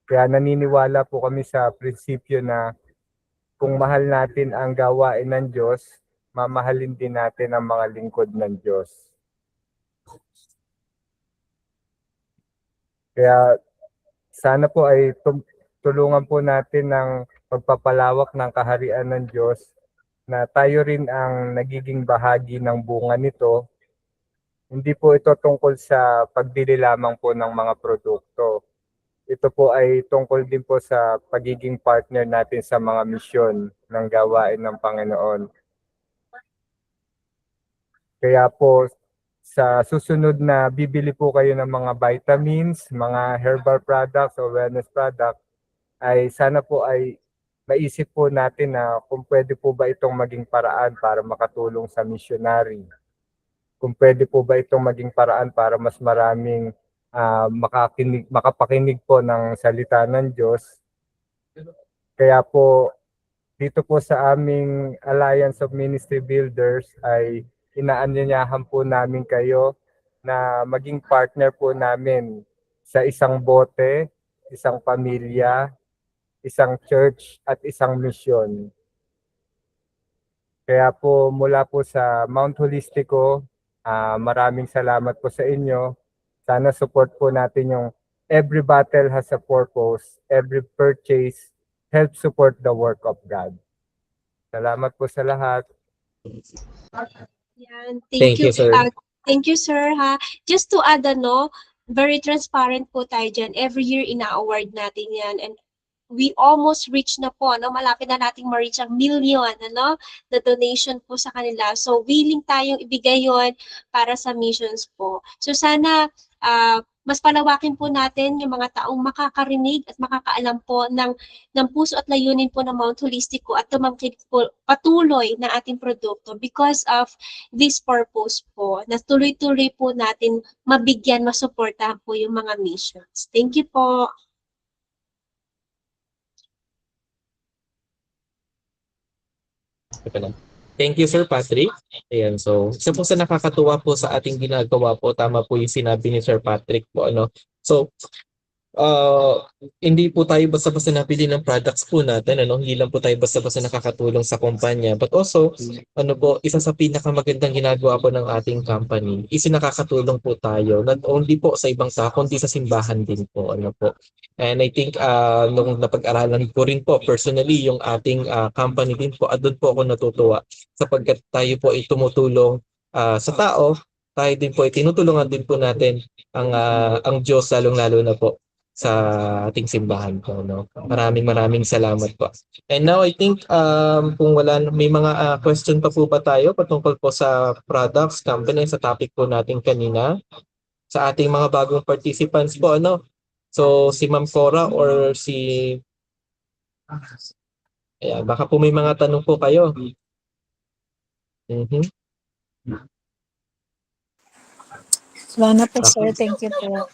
Kaya naniniwala po kami sa prinsipyo na kung mahal natin ang gawain ng Diyos, mamahalin din natin ang mga lingkod ng Diyos. Kaya sana po ay tulungan po natin ng pagpapalawak ng kaharian ng Diyos na tayo rin ang nagiging bahagi ng bunga nito. Hindi po ito tungkol sa pagbili lamang po ng mga produkto. Ito po ay tungkol din po sa pagiging partner natin sa mga misyon ng gawain ng Panginoon. Kaya po sa susunod na bibili po kayo ng mga vitamins, mga herbal products o wellness product, ay sana po ay maisip po natin na kung pwede po ba itong maging paraan para makatulong sa missionary. Kung pwede po ba itong maging paraan para mas maraming makapakinig po ng salita ng Diyos. Kaya po dito po sa aming Alliance of Ministry Builders ay inaanyayahan po namin kayo na maging partner po namin sa isang bote, isang pamilya, isang church at isang mission. Kaya po mula po sa Mount Holistico, maraming salamat po sa inyo. Sana support po natin yung every battle has a purpose, every purchase helps support the work of God. Salamat po sa lahat. Yan. Thank you, sir. Thank you, sir. Ha? Just to add, very transparent po tayo dyan. Every year, ina-award natin yan. And we almost reach na po, malapit na nating ma-reach ang million, na donation po sa kanila. So, willing tayong ibigay yon para sa missions po. So, sana mas palawakin po natin yung mga taong makakarinig at makakaalam po ng puso at layunin po ng Mount Holistico at tumangkid po patuloy na ating produkto because of this purpose po, na tuloy-tuloy po natin mabigyan, masuportahan po yung mga missions. Thank you po. Thank you, Sir Patrick. Ayan, so isa po sa nakakatuwa po sa ating ginagawa po, tama po yung sinabi ni Sir Patrick po, So, hindi po tayo basta-basta napili ng products po natin, Hindi lang po tayo basta-basta nakakatulong sa kumpanya. But also, isa sa pinakamagandang ginagawa po ng ating company, nakakatulong po tayo, not only po sa ibang tao, kundi sa simbahan din po, po. And I think, nung napag-aralan ko rin po, personally, yung ating company din po, doon po ako natutuwa, sapagkat tayo po ay tumutulong sa tao, tayo din po ay tinutulungan din po natin ang Diyos, lalong-lalo na po sa ating simbahan po, Maraming salamat po. And now I think kung may mga question pa po ba tayo patungkol po sa products, company, sa topic po natin kanina, sa ating mga bagong participants po, So si Ma'am Cora or ayan, baka po may mga tanong po kayo. Wala na po, sir. Thank you po.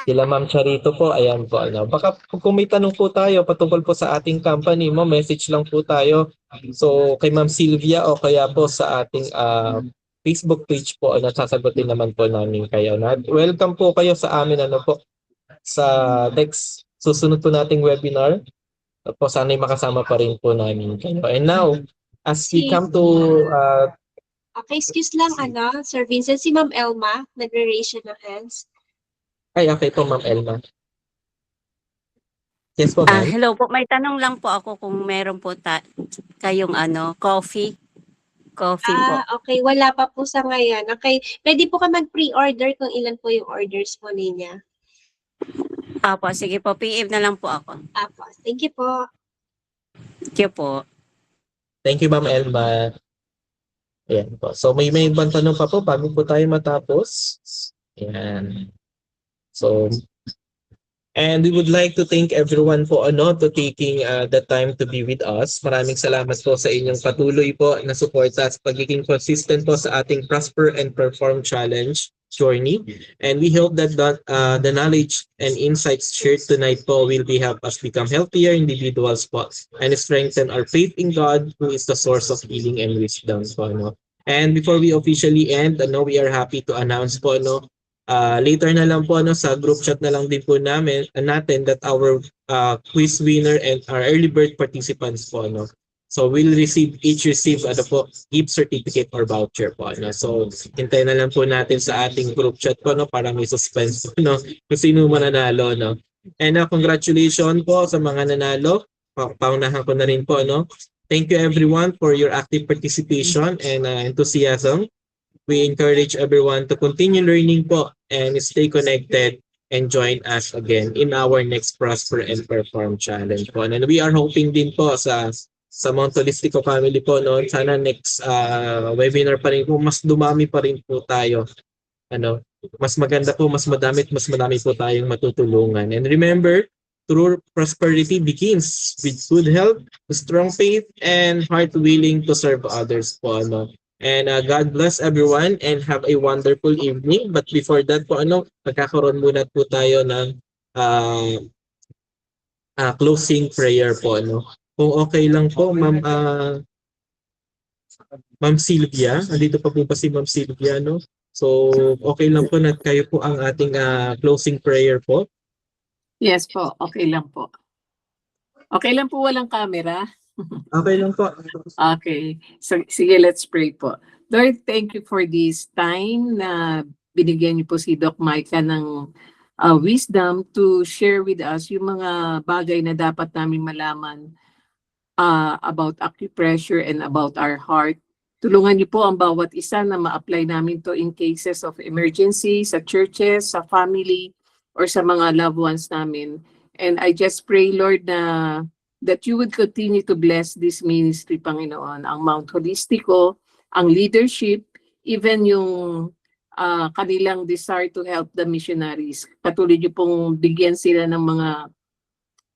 Sila Ma'am Charito po, ayan po. Baka kung may tanong po tayo patungkol po sa ating company, message lang po tayo. So kay Ma'am Sylvia o kaya po sa ating Facebook page po, sasagutin naman po namin kayo. Welcome po kayo sa amin, po, sa next susunod po nating webinar. Po sana'y makasama pa rin po namin kayo. And now, as we come to Okay, excuse lang, Sir Vincent, si Ma'am Elma, nagre-raise siya ng hands. okay po, Ma'am Elma. Yes po, ma'am. Hello po, may tanong lang po ako kung meron po kayong coffee po. Okay, wala pa po sa ngayon. Okay, pwede po ka mag-pre-order kung ilan po yung orders po niya. Apo, sige po, PM na lang po ako. Apo, thank you po. Thank you po. Thank you, Ma'am Elma. Ayan po. So may ibang tanong pa po bago po tayo matapos. Ayan. So, and we would like to thank everyone po to taking the time to be with us. Maraming salamat po sa inyong patuloy po na suporta at pagiging consistent po sa ating Prosper and Perform Challenge journey. And we hope that the knowledge and insights shared tonight po will be help us become healthier individuals po and strengthen our faith in God, who is the source of healing and wisdom po. And before we officially end, we are happy to announce po later na lang po sa group chat na lang din po natin that our quiz winner and our early bird participants po so we'll each receive gift certificate or voucher po so hintayin na lang po natin sa ating group chat po para may suspense po kung sino mananalo and congratulations po sa mga nanalo. Paunahan ko na rin po thank you everyone for your active participation and enthusiasm. We encourage everyone to continue learning po and stay connected and join us again in our next Prosper and Perform Challenge po. And we are hoping din po sa Mount Holistico family po sana next webinar pa rin po mas dumami pa rin po tayo. Mas maganda po, mas madami po tayong matutulungan. And remember, true prosperity begins with good health, strong faith, and heart willing to serve others po. And God bless everyone and have a wonderful evening. But before that po magkakaroon muna po tayo ng closing prayer po Kung okay lang po, Ma'am Sylvia, andito pa po ba si Ma'am Sylvia So okay lang po na kayo po ang ating closing prayer po. Yes po, okay lang po. Okay lang po, walang camera. Okay lang po. Okay. So, sige, let's pray po. Lord, thank you for this time na binigyan niyo po si Doc Micah ng wisdom to share with us yung mga bagay na dapat namin malaman about acupressure and about our heart. Tulungan niyo po ang bawat isa na ma-apply namin to in cases of emergency, sa churches, sa family, or sa mga loved ones namin. And I just pray, Lord, that you would continue to bless this ministry, Panginoon, ang Mount Holistico, ang leadership, even yung kanilang desire to help the missionaries. Patuloy niyo pong bigyan sila ng mga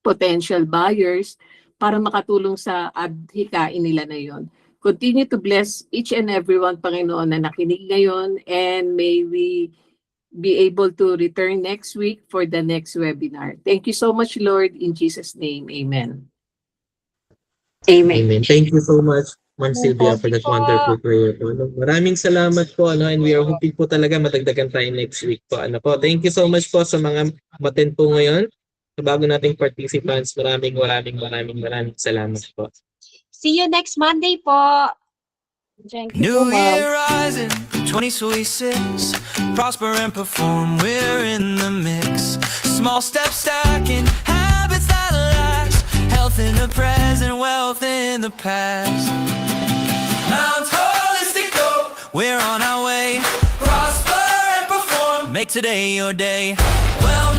potential buyers para makatulong sa adhikain nila na yon. Continue to bless each and everyone, Panginoon, na nakinig ngayon, and may we be able to return next week for the next webinar. Thank you so much, Lord. In Jesus' name, amen. Amen. Thank you so much, Ma'am Sylvia, for that wonderful prayer po. Maraming salamat po and we are hoping po talaga madagdagan tayo next week po. Thank you so much po sa mga umattend po ngayon. Sa bago nating participants, maraming salamat po. See you next Monday po. Thank you New po, ma'am. Year rising, 2026. Prosper and perform, we're in the mix. Small steps stacking, habits that last. Health in the present, wealth in the past. Mount Holistico, we're on our way. Prosper and perform, make today your day. Well,